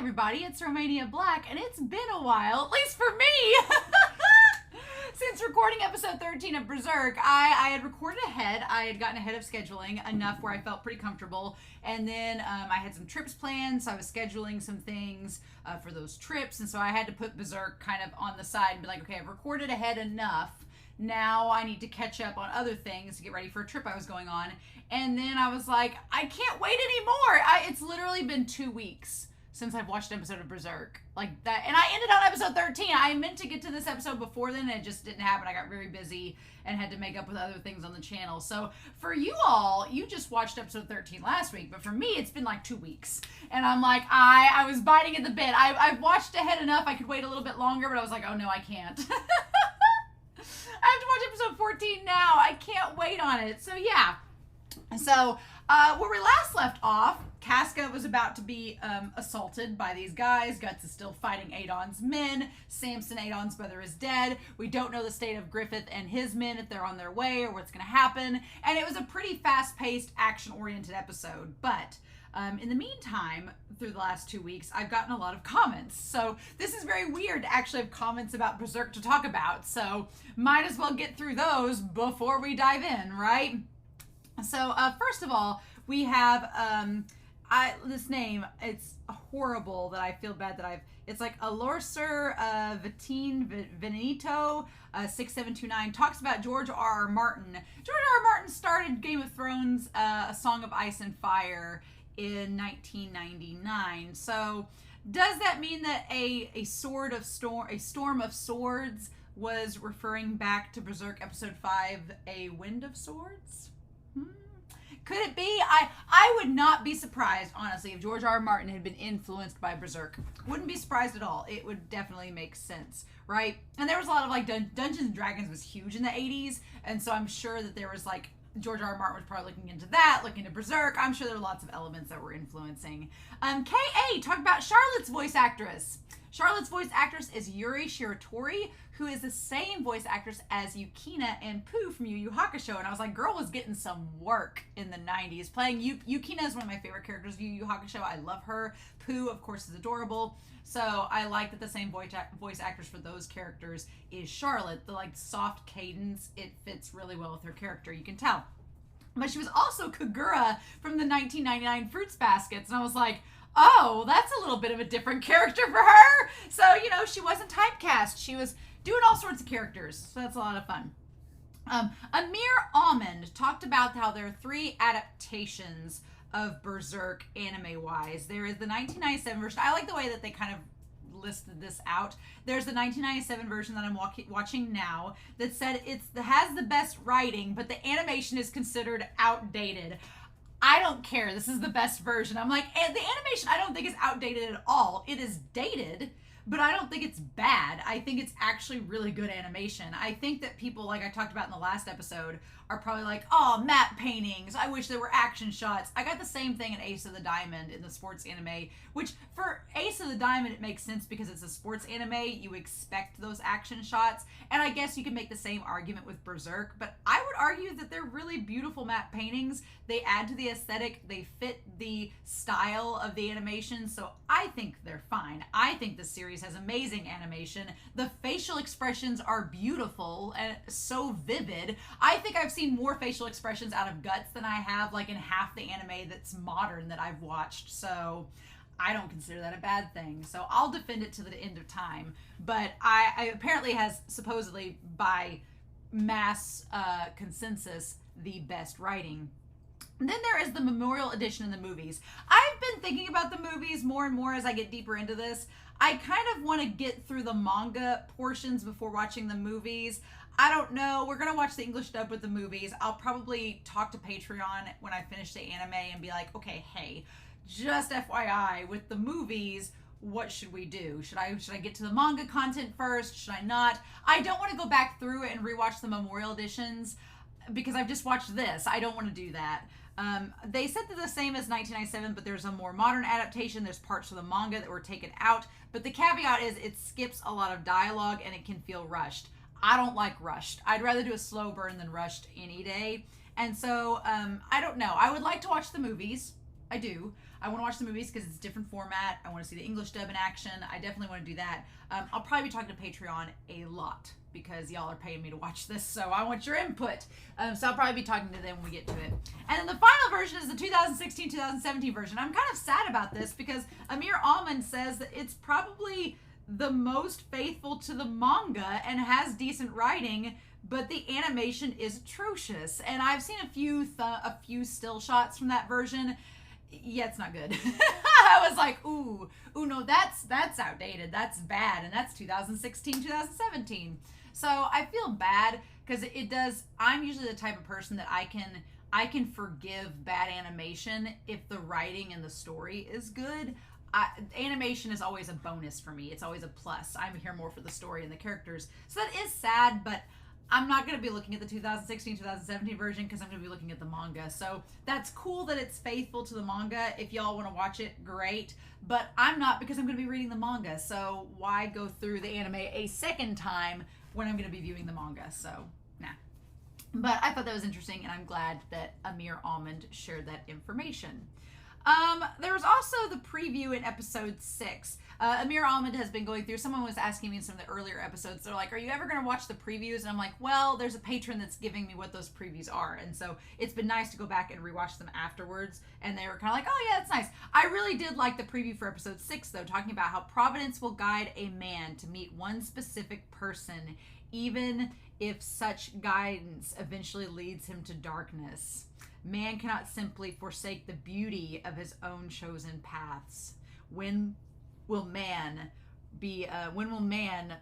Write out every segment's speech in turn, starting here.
everybody, it's Romania Black, and it's been a while, at least for me, since recording episode 13 of Berserk. I had recorded ahead. I had gotten ahead of scheduling enough where I felt pretty comfortable, and then I had some trips planned, so I was scheduling some things for those trips, and so I had to put Berserk kind of on the side and be like, okay, I've recorded ahead enough. Now I need to catch up on other things to get ready for a trip I was going on. And then I was like, I can't wait anymore. It's literally been 2 weeks since I've watched an episode of Berserk. Like that. And I ended on episode 13. I meant to get to this episode before then, and it just didn't happen. I got very busy and had to make up with other things on the channel. So for you all, you just watched episode 13 last week. But for me, it's been like 2 weeks. And I'm like, I was biting at the bit. I've watched ahead enough. I could wait a little bit longer, but I was like, oh no, I can't. I have to watch episode 14 now. I can't wait on it. So yeah. So where we last left off, Casca was about to be assaulted by these guys. Guts is still fighting Adon's men. Samson, Adon's brother, is dead. We don't know the state of Griffith and his men, if they're on their way or what's going to happen. And it was a pretty fast-paced, action-oriented episode. But in the meantime, through the last 2 weeks, I've gotten a lot of comments. So this is very weird to actually have comments about Berserk to talk about. So might as well get through those before we dive in, right? So first of all, we have this name. It's horrible that I feel bad that it's like Alorser Vatine Venito 6729 talks about George R.R. Martin. George R.R. Martin started Game of Thrones, A Song of Ice and Fire, in 1999. So does that mean that a storm of swords was referring back to Berserk episode 5, A Wind of Swords? Could it be? I would not be surprised, honestly, if George R.R. Martin had been influenced by Berserk. Wouldn't be surprised at all. It would definitely make sense, right? And there was a lot of like Dungeons and Dragons was huge in the 80s, and so I'm sure that there was like George R.R. Martin was probably looking into that, looking into Berserk. I'm sure there were lots of elements that were influencing. K.A. talked about Charlotte's voice actress. Charlotte's voice actress is Yuri Shiratori, who is the same voice actress as Yukina and Pooh from Yu Yu Hakusho. And I was like, girl was getting some work in the 90s. Playing Yukina is one of my favorite characters of Yu Yu Hakusho. I love her. Pooh, of course, is adorable. So I like that the same voice actress for those characters is Charlotte. The like soft cadence, it fits really well with her character. You can tell. But she was also Kagura from the 1999 Fruits Baskets. And I was like, oh, that's a little bit of a different character for her. So, you know, she wasn't typecast. She was doing all sorts of characters. So that's a lot of fun. Amir Almond talked about how there are 3 adaptations of Berserk anime-wise. There is the 1997 version. I like the way that they kind of listed this out. There's the 1997 version that I'm watching now that said it has the best writing, but the animation is considered outdated. I don't care. This is the best version. I'm like, and the animation I don't think is outdated at all. It is dated, but I don't think it's bad. I think it's actually really good animation. I think that people, like I talked about in the last episode, are probably like, oh, map paintings. I wish there were action shots. I got the same thing in Ace of the Diamond in the sports anime, which for Ace of the Diamond, it makes sense because it's a sports anime. You expect those action shots. And I guess you can make the same argument with Berserk, but I would argue that they're really beautiful map paintings. They add to the aesthetic. They fit the style of the animation. So I think they're fine. I think the series has amazing animation. The facial expressions are beautiful and so vivid. I think I've seen more facial expressions out of Guts than I have like in half the anime that's modern that I've watched. So I don't consider that a bad thing. So I'll defend it to the end of time. But I apparently has supposedly by mass consensus the best writing. And then there is the memorial edition in the movies. I've been thinking about the movies more and more as I get deeper into this. I kind of want to get through the manga portions before watching the movies. I don't know. We're going to watch the English dub with the movies. I'll probably talk to Patreon when I finish the anime and be like, okay, hey, just FYI, with the movies, what should we do? Should I get to the manga content first? Should I not? I don't want to go back through it and rewatch the memorial editions because I've just watched this. I don't want to do that. They said they're the same as 1997, but there's a more modern adaptation. There's parts of the manga that were taken out, but the caveat is it skips a lot of dialogue and it can feel rushed. I don't like rushed. I'd rather do a slow burn than rushed any day. And so, I don't know. I would like to watch the movies. I do. I want to watch the movies because it's a different format. I want to see the English dub in action. I definitely want to do that. I'll probably be talking to Patreon a lot because y'all are paying me to watch this, so I want your input. So I'll probably be talking to them when we get to it. And then the final version is the 2016-2017 version. I'm kind of sad about this because Amir Almond says that it's probably the most faithful to the manga and has decent writing, but the animation is atrocious. And I've seen a few still shots from that version. Yeah, it's not good. I was like, ooh, no, that's outdated. That's bad, and that's 2016-2017. So I feel bad because it does. I'm usually the type of person that I can forgive bad animation if the writing and the story is good. Animation is always a bonus for me. It's always a plus. I'm here more for the story and the characters. So that is sad, but I'm not going to be looking at the 2016-2017 version because I'm going to be looking at the manga. So that's cool that it's faithful to the manga. If y'all want to watch it, great. But I'm not, because I'm going to be reading the manga. So why go through the anime a second time when I'm going to be viewing the manga? So, nah. But I thought that was interesting, and I'm glad that Amir Almond shared that information. There was also the preview in episode 6. Amir Almond has been going through, someone was asking me in some of the earlier episodes, they're like, are you ever going to watch the previews? And I'm like, well, there's a patron that's giving me what those previews are. And so it's been nice to go back and rewatch them afterwards. And they were kind of like, oh yeah, that's nice. I really did like the preview for episode 6 though, talking about how Providence will guide a man to meet one specific person, even if such guidance eventually leads him to darkness. Man cannot simply forsake the beauty of his own chosen paths. When will man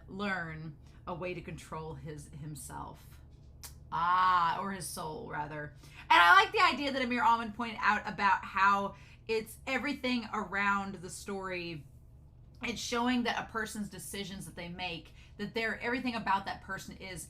learn a way to control himself? Or his soul, rather. And I like the idea that Amir Almond pointed out about how it's everything around the story. It's showing that a person's decisions that they make, that everything about that person is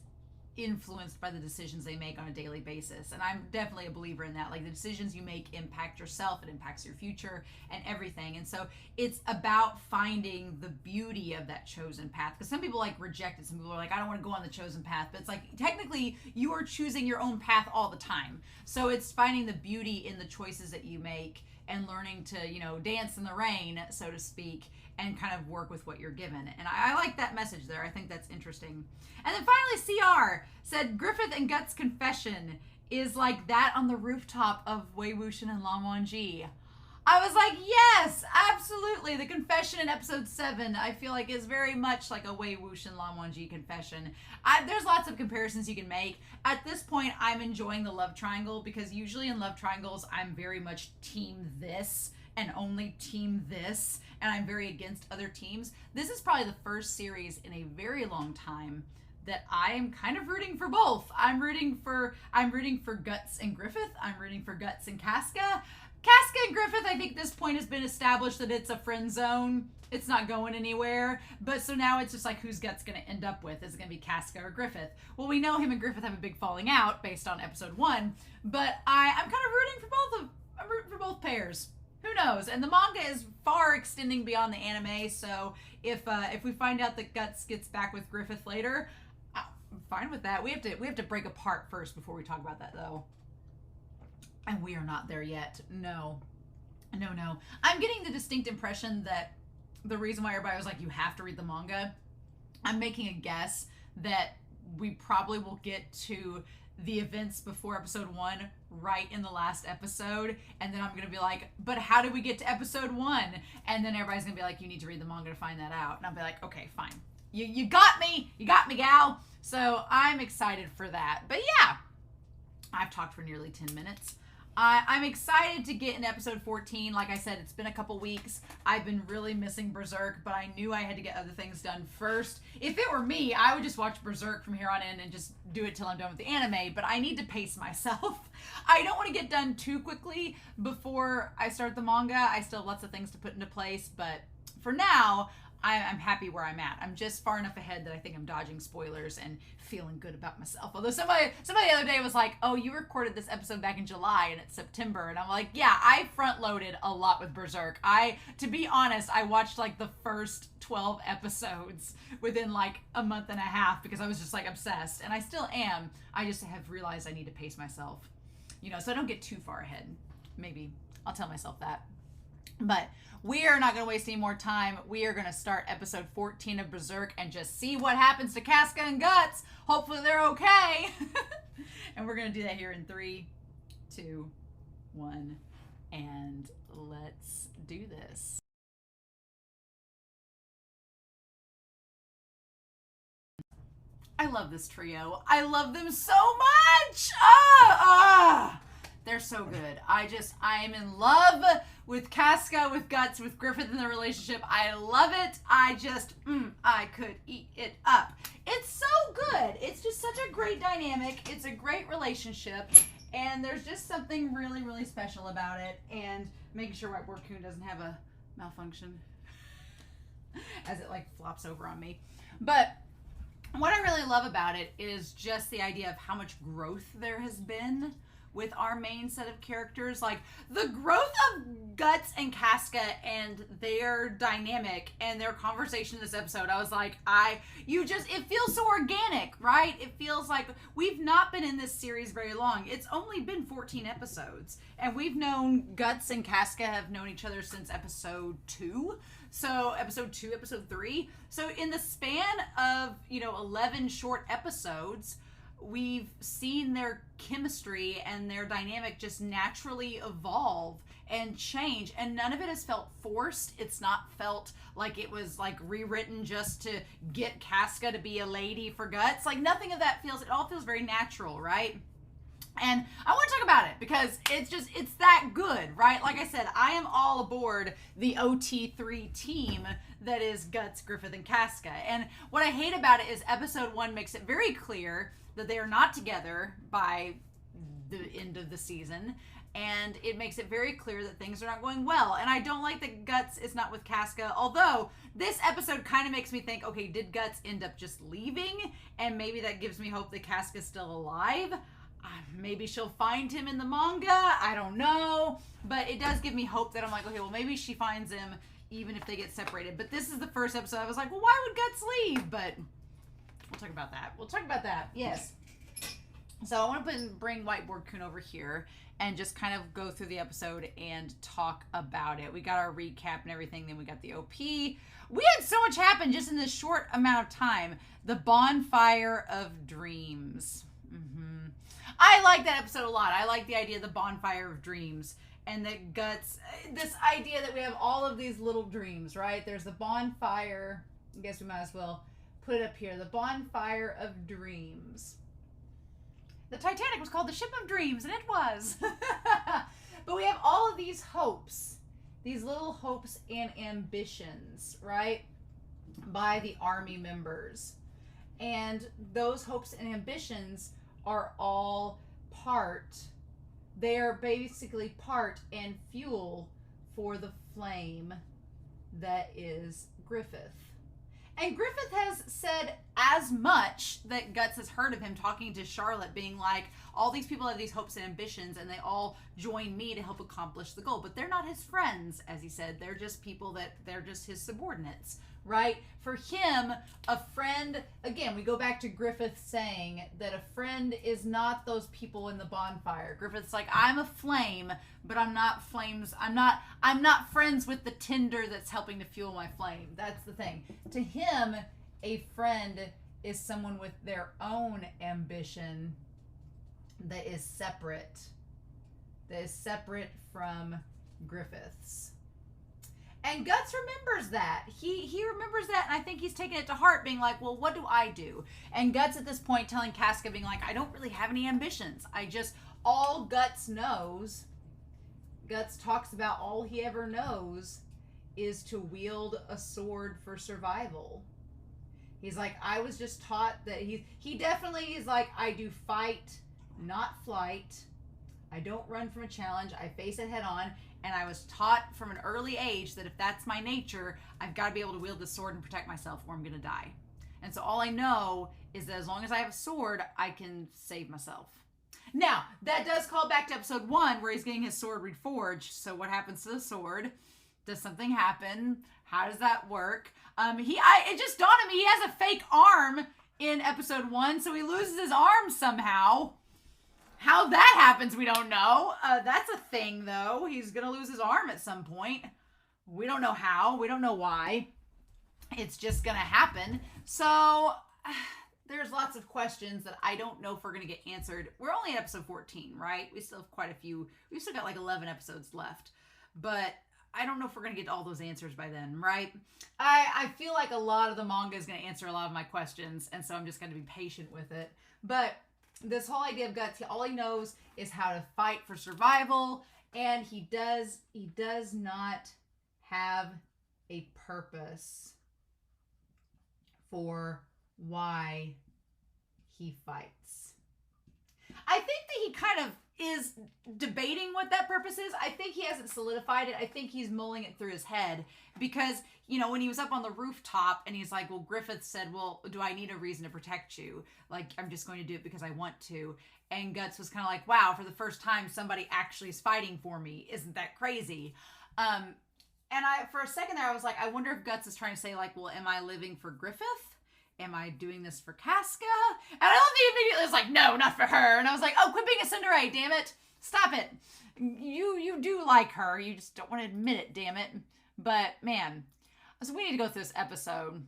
influenced by the decisions they make on a daily basis. And I'm definitely a believer in that. Like, the decisions you make impact yourself, it impacts your future and everything. And so it's about finding the beauty of that chosen path, because some people like reject it. Some people are like, I don't want to go on the chosen path. But it's like, technically you are choosing your own path all the time. So it's finding the beauty in the choices that you make and learning to, dance in the rain, so to speak, and kind of work with what you're given. And I like that message there. I think that's interesting. And then finally, CR said, Griffith and Guts' confession is like that on the rooftop of Wei Wuxian and Lan Wangji. I was like, yes, absolutely. The confession in episode 7, I feel like, is very much like a Wei Wuxian Lan Wangji confession. There's lots of comparisons you can make. At this point, I'm enjoying the love triangle, because usually in love triangles, I'm very much team this and only team this, and I'm very against other teams. This is probably the first series in a very long time that I am kind of rooting for both. I'm rooting for Guts and Griffith. I'm rooting for Guts and Casca. Casca and Griffith, I think this point has been established that it's a friend zone. It's not going anywhere. But so now it's just like, who's Guts going to end up with? Is it going to be Casca or Griffith? Well, we know him and Griffith have a big falling out based on episode 1. But I'm kind of rooting for both pairs. Who knows? And the manga is far extending beyond the anime, so if we find out that Guts gets back with Griffith later, I'm fine with that. We have to break apart first before we talk about that, though. And we are not there yet. No. I'm getting the distinct impression that the reason why everybody was like, you have to read the manga, I'm making a guess that we probably will get to the events before episode 1 right in the last episode, and then I'm gonna be like, but how did we get to episode 1? And then everybody's gonna be like, you need to read the manga to find that out. And I'll be like, okay, fine, you got me, gal. So I'm excited for that. But yeah, I've talked for nearly 10 minutes. I'm excited to get in episode 14. Like I said, it's been a couple weeks. I've been really missing Berserk, but I knew I had to get other things done first. If it were me, I would just watch Berserk from here on in and just do it till I'm done with the anime, but I need to pace myself. I don't want to get done too quickly before I start the manga. I still have lots of things to put into place, but for now, I'm happy where I'm at. I'm just far enough ahead that I think I'm dodging spoilers and feeling good about myself. Although somebody the other day was like, oh, you recorded this episode back in July and it's September. And I'm like, yeah, I front loaded a lot with Berserk. To be honest, I watched like the first 12 episodes within like a month and a half because I was just like obsessed. And I still am. I just have realized I need to pace myself, so I don't get too far ahead. Maybe I'll tell myself that. But we are not going to waste any more time. We are going to start episode 14 of Berserk and just see what happens to Casca and Guts. Hopefully they're okay. And we're going to do that here in 3, 2, 1, and let's do this. I love this trio. I love them so much. They're so good. I am in love with Casca, with Guts, with Griffith in the relationship. I love it. I could eat it up. It's so good. It's just such a great dynamic. It's a great relationship. And there's just something really, really special about it. And making sure White Raccoon doesn't have a malfunction as it like flops over on me. But what I really love about it is just the idea of how much growth there has been with our main set of characters. Like the growth of Guts and Casca and their dynamic and their conversation in this episode. I was like, it feels so organic, right? It feels like we've not been in this series very long. It's only been 14 episodes and we've known Guts and Casca have known each other since episode 2. So episode 2, episode 3. So in the span of, 11 short episodes, we've seen their chemistry and their dynamic just naturally evolve and change, and none of it has felt forced. It's not felt like it was like rewritten just to get Casca to be a lady for Guts. Like nothing of that it all feels very natural, right? And I want to talk about it because it's that good, right? Like I said, I am all aboard the OT3 team that is Guts, Griffith, and Casca. And what I hate about it is episode 1 makes it very clear that they are not together by the end of the season. And it makes it very clear that things are not going well. And I don't like that Guts is not with Casca. Although, this episode kind of makes me think, okay, did Guts end up just leaving? And maybe that gives me hope that Casca's still alive. Maybe she'll find him in the manga. I don't know. But it does give me hope that I'm like, okay, well, maybe she finds him even if they get separated. But this is the first episode I was like, well, why would Guts leave? But we'll talk about that. Yes. So I want to bring White Raccoon over here and just kind of go through the episode and talk about it. We got our recap and everything. Then we got the OP. We had so much happen just in this short amount of time. The Bonfire of Dreams. I like that episode a lot. I like the idea of the Bonfire of Dreams. And that Guts, this idea that we have all of these little dreams, right? There's the bonfire. I guess we might as well put it up here. The Bonfire of Dreams. The Titanic was called the Ship of Dreams, and it was. But we have all of these hopes, these little hopes and ambitions, right? By the army members. And those hopes and ambitions are all they are basically part and fuel for the flame that is Griffith. And Griffith has said as much that Guts has heard of him talking to Charlotte, being like, all these people have these hopes and ambitions, and they all join me to help accomplish the goal. But they're not his friends, as he said. They're just people they're just his subordinates, right? For him, a friend, again, we go back to Griffith saying that a friend is not those people in the bonfire. Griffith's like, I'm a flame, but I'm not friends with the tinder that's helping to fuel my flame. That's the thing. To him, a friend is someone with their own ambition that is separate from Griffith's. And Guts remembers that. He remembers that, and I think he's taking it to heart, being like, well, what do I do? And Guts at this point telling Casca, being like, I don't really have any ambitions. All Guts knows, Guts talks about all he ever knows is to wield a sword for survival. He's like, I was just taught that he definitely is like, I do fight, not flight. I don't run from a challenge. I face it head on. And I was taught from an early age that if that's my nature, I've got to be able to wield the sword and protect myself or I'm going to die. And so all I know is that as long as I have a sword, I can save myself. Now, that does call back to episode 1 where he's getting his sword reforged. So what happens to the sword? Does something happen? How does that work? It just dawned on me he has a fake arm in episode 1, so he loses his arm somehow. How that happens, we don't know. That's a thing, though. He's going to lose his arm at some point. We don't know how. We don't know why. It's just going to happen. So there's lots of questions that I don't know if we're going to get answered. We're only at episode 14, right? We still have quite a few. We've still got like 11 episodes left. But I don't know if we're going to get all those answers by then, right? I feel like a lot of the manga is going to answer a lot of my questions. And so I'm just going to be patient with it. But this whole idea of Guts, all he knows is how to fight for survival. And he does not have a purpose for why he fights. I think that he kind of is debating what that purpose is. I think he hasn't solidified it. I think he's mulling it through his head because, you know, when he was up on the rooftop and he's like, well, Griffith said, well, do I need a reason to protect you? Like, I'm just going to do it because I want to. And Guts was kind of like, wow, for the first time, somebody actually is fighting for me. Isn't that crazy? And for a second there, I was like, I wonder if Guts is trying to say like, well, am I living for Griffith? Am I doing this for Casca? And I love the immediately was like, no, not for her. And I was like, oh, quit being a Cinderella, damn it. Stop it. You do like her. You just don't want to admit it, damn it. But man, so we need to go through this episode.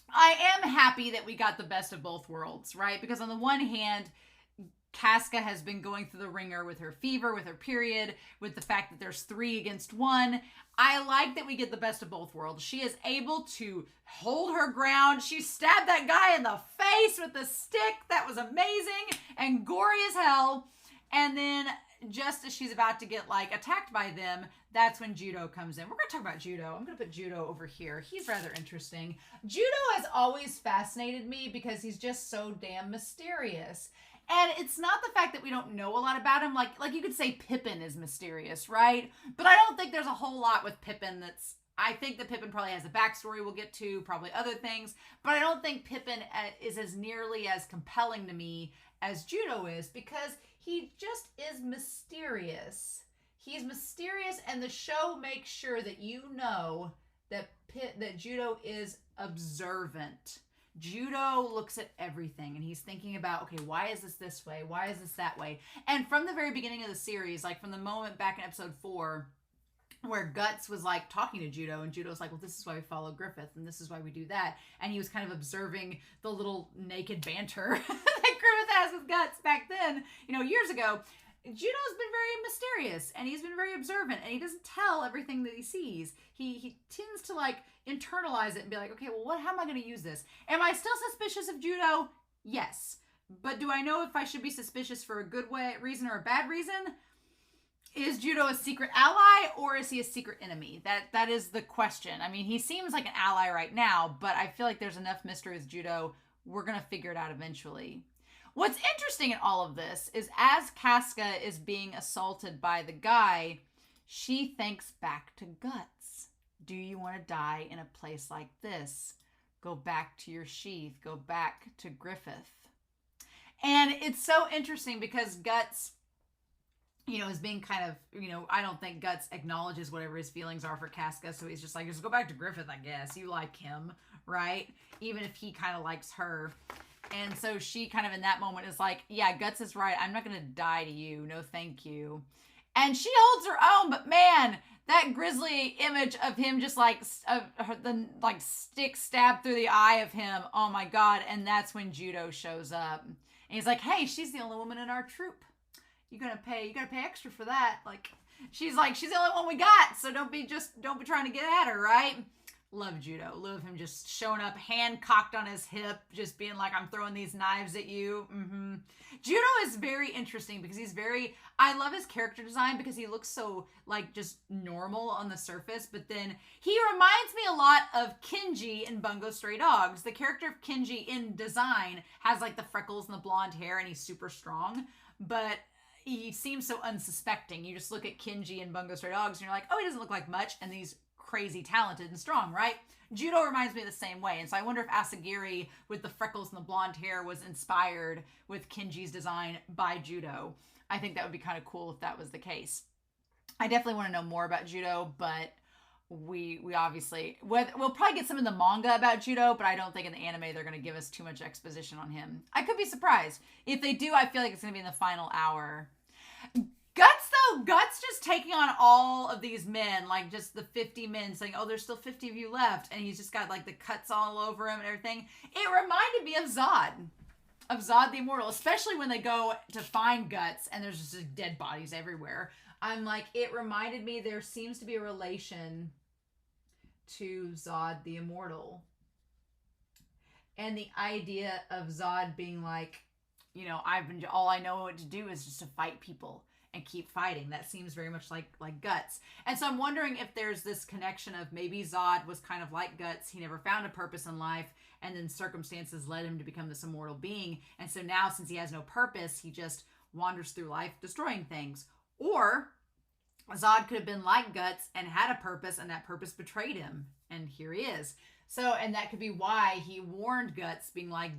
I am happy that we got the best of both worlds, right? Because on the one hand, Casca has been going through the ringer with her fever, with her period, with the fact that there's 3 against 1. I like that we get the best of both worlds. She is able to hold her ground. She stabbed that guy in the face with a stick. That was amazing and gory as hell. And then just as she's about to get like attacked by them, that's when Judo comes in. We're going to talk about Judo. I'm going to put Judo over here. He's rather interesting. Judo has always fascinated me because he's just so damn mysterious. And it's not the fact that we don't know a lot about him. Like you could say Pippin is mysterious, right? But I don't think there's a whole lot with Pippin that's... I think that Pippin probably has a backstory we'll get to, probably other things. But I don't think Pippin is as nearly as compelling to me as Judo is because he just is mysterious. He's mysterious and the show makes sure that you know that Judo is observant. Judo looks at everything and he's thinking about, okay, why is this way? Why is this that way? And from the very beginning of the series, like from the moment back in episode 4, where Guts was like talking to Judo and Judo's like, well, this is why we follow Griffith and this is why we do that. And he was kind of observing the little naked banter that Griffith has with Guts back then, you know, years ago. Judo's been very mysterious and he's been very observant and he doesn't tell everything that he sees. He tends to like internalize it and be like, okay, well, how am I going to use this? Am I still suspicious of Judo? Yes. But do I know if I should be suspicious for a good reason or a bad reason? Is Judo a secret ally or is he a secret enemy? That is the question. I mean, he seems like an ally right now, but I feel like there's enough mystery with Judo. We're going to figure it out eventually. What's interesting in all of this is as Casca is being assaulted by the guy, she thinks back to Guts. Do you want to die in a place like this? Go back to your sheath. Go back to Griffith. And it's so interesting because Guts, you know, is being kind of, you know, I don't think Guts acknowledges whatever his feelings are for Casca. So he's just like, just go back to Griffith, I guess. You like him, right? Even if he kind of likes her. And so she kind of in that moment is like, yeah, Guts is right. I'm not going to die to you. No, thank you. And she holds her own. But man, that grisly image of him just like the like stick stabbed through the eye of him. Oh my God. And that's when Judo shows up. And he's like, hey, she's the only woman in our troop. You gotta pay extra for that. Like, she's the only one we got. So don't be trying to get at her, right? Love Judo. Love him just showing up, hand cocked on his hip, just being like, I'm throwing these knives at you. Judo is very interesting because I love his character design because he looks so like just normal on the surface, but then he reminds me a lot of Kenji in Bungo Stray Dogs. The character of Kenji in design has like the freckles and the blonde hair and he's super strong, but he seems so unsuspecting. You just look at Kenji in Bungo Stray Dogs and you're like, oh, he doesn't look like much, and he's crazy talented and strong, right? Judo reminds me of the same way. And so I wonder if Asagiri with the freckles and the blonde hair was inspired with Kenji's design by Judo. I think that would be kind of cool if that was the case. I definitely want to know more about Judo, but we obviously, we'll probably get some in the manga about Judo, but I don't think in the anime they're going to give us too much exposition on him. I could be surprised. If they do, I feel like it's going to be in the final hour. Guts, though, Guts just taking on all of these men, like just the 50 men, saying, oh, there's still 50 of you left, and he's just got like the cuts all over him and everything. It reminded me of Zod the Immortal, especially when they go to find Guts and there's just like, dead bodies everywhere. I'm like, it reminded me there seems to be a relation to Zod the Immortal. And the idea of Zod being like, you know, all I know what to do is just to fight people and keep fighting. That seems very much like Guts. And so I'm wondering if there's this connection of maybe Zod was kind of like Guts. He never found a purpose in life, and then circumstances led him to become this immortal being. And so now, since he has no purpose, he just wanders through life destroying things. Or Zod could have been like Guts and had a purpose, and that purpose betrayed him. And here he is. So, and that could be why he warned Guts, being like,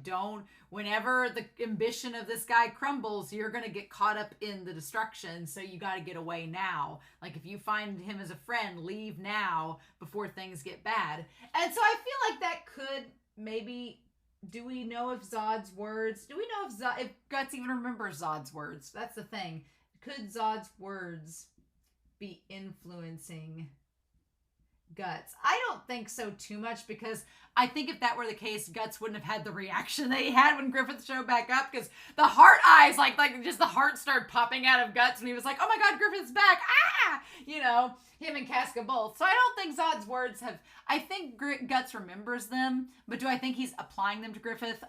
whenever the ambition of this guy crumbles, you're going to get caught up in the destruction. So you got to get away now. Like, if you find him as a friend, leave now before things get bad. And so I feel like that could maybe, do we know if Zod's words, do we know if Guts even remembers Zod's words? That's the thing. Could Zod's words be influencing Guts? I don't think so too much, because I think if that were the case, Guts wouldn't have had the reaction that he had when Griffith showed back up, because the heart eyes, like just the heart started popping out of Guts, and he was like, oh my god, Griffith's back, ah! You know, him and Casca both. So I don't think Zod's words have, I think Guts remembers them, but do I think he's applying them to Griffith?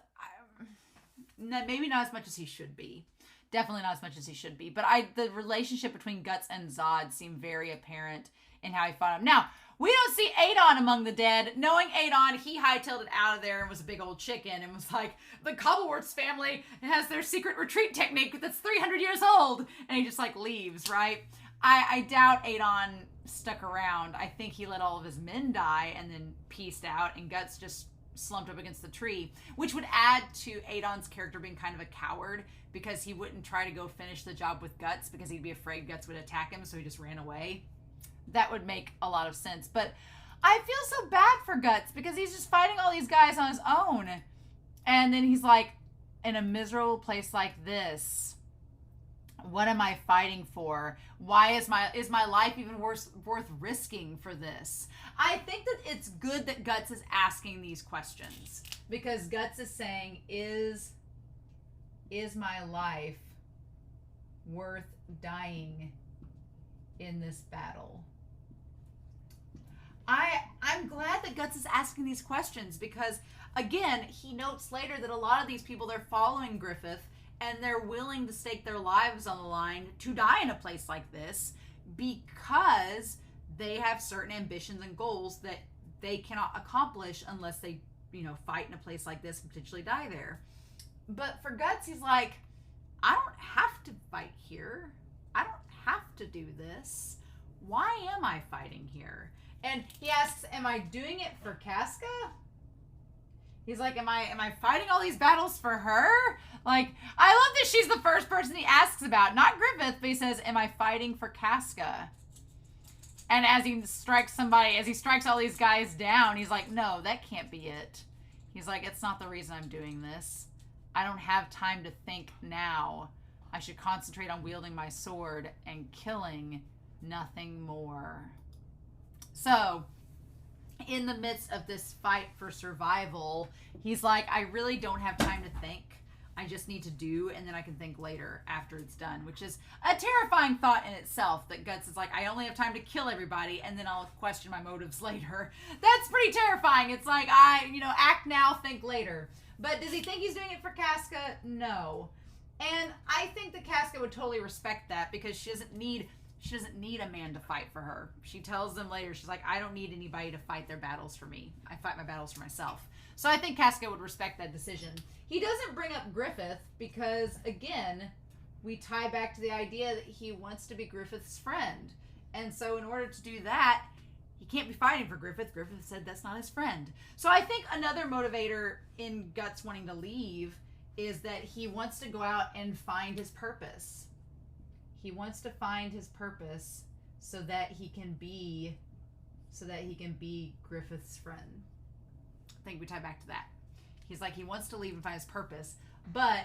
Maybe not as much as he should be. Definitely not as much as he should be. But the relationship between Guts and Zod seemed very apparent in how he fought him. Now, we don't see Adon among the dead. Knowing Adon, he hightailed it out of there and was a big old chicken and was like, the Cobbleworths family has their secret retreat technique that's 300 years old. And he just like leaves, right? I doubt Adon stuck around. I think he let all of his men die and then pieced out, and Guts just slumped up against the tree, which would add to Adon's character being kind of a coward, because he wouldn't try to go finish the job with Guts because he'd be afraid Guts would attack him, so he just ran away. That would make a lot of sense. But I feel so bad for Guts, because he's just fighting all these guys on his own. And then he's like, in a miserable place like this, what am I fighting for? Why is my life even worth risking for this? I think that it's good that Guts is asking these questions, because Guts is saying, is my life worth dying in this battle? I'm glad that Guts is asking these questions, because again, he notes later that a lot of these people, they're following Griffith and they're willing to stake their lives on the line to die in a place like this, because they have certain ambitions and goals that they cannot accomplish unless they, fight in a place like this and potentially die there. But for Guts, he's like, I don't have to fight here. I don't have to do this. Why am I fighting here? And he asks, am I doing it for Casca? He's like, am I fighting all these battles for her? Like, I love that she's the first person he asks about. Not Griffith, but he says, am I fighting for Casca? And as he strikes all these guys down, he's like, no, that can't be it. He's like, it's not the reason I'm doing this. I don't have time to think now. I should concentrate on wielding my sword and killing, nothing more. So, in the midst of this fight for survival, he's like, I really don't have time to think. I just need to do, and then I can think later after it's done, which is a terrifying thought in itself, that Guts is like, I only have time to kill everybody, and then I'll question my motives later. That's pretty terrifying. It's like, act now, think later. But does he think he's doing it for Casca? No. And I think that Casca would totally respect that, because she doesn't need a man to fight for her. She tells them later, she's like, I don't need anybody to fight their battles for me. I fight my battles for myself. So I think Casca would respect that decision. He doesn't bring up Griffith because, again, we tie back to the idea that he wants to be Griffith's friend. And so in order to do that, he can't be fighting for Griffith. Griffith said that's not his friend. So I think another motivator in Guts wanting to leave is that he wants to go out and find his purpose. He wants to find his purpose so that he can be so that he can be Griffith's friend. I think we tie back to that. He's like, he wants to leave and find his purpose, but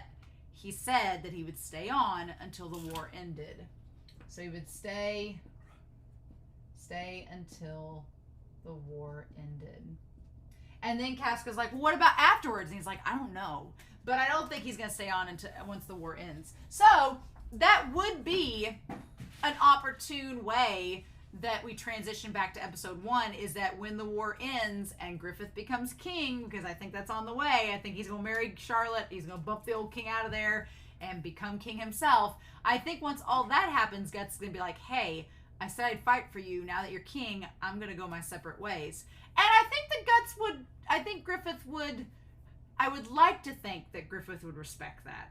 he said that he would stay on until the war ended. So he would stay until the war ended. And then Casca's like, well, what about afterwards? And he's like, I don't know. But I don't think he's going to stay on until once the war ends. So that would be an opportune way that we transition back to episode 1, is that when the war ends and Griffith becomes king, because I think that's on the way, I think he's going to marry Charlotte, he's going to bump the old king out of there and become king himself. I think once all that happens, Guts is going to be like, hey, I said I'd fight for you. Now that you're king, I'm going to go my separate ways. And I think Griffith would, I would like to think that Griffith would respect that.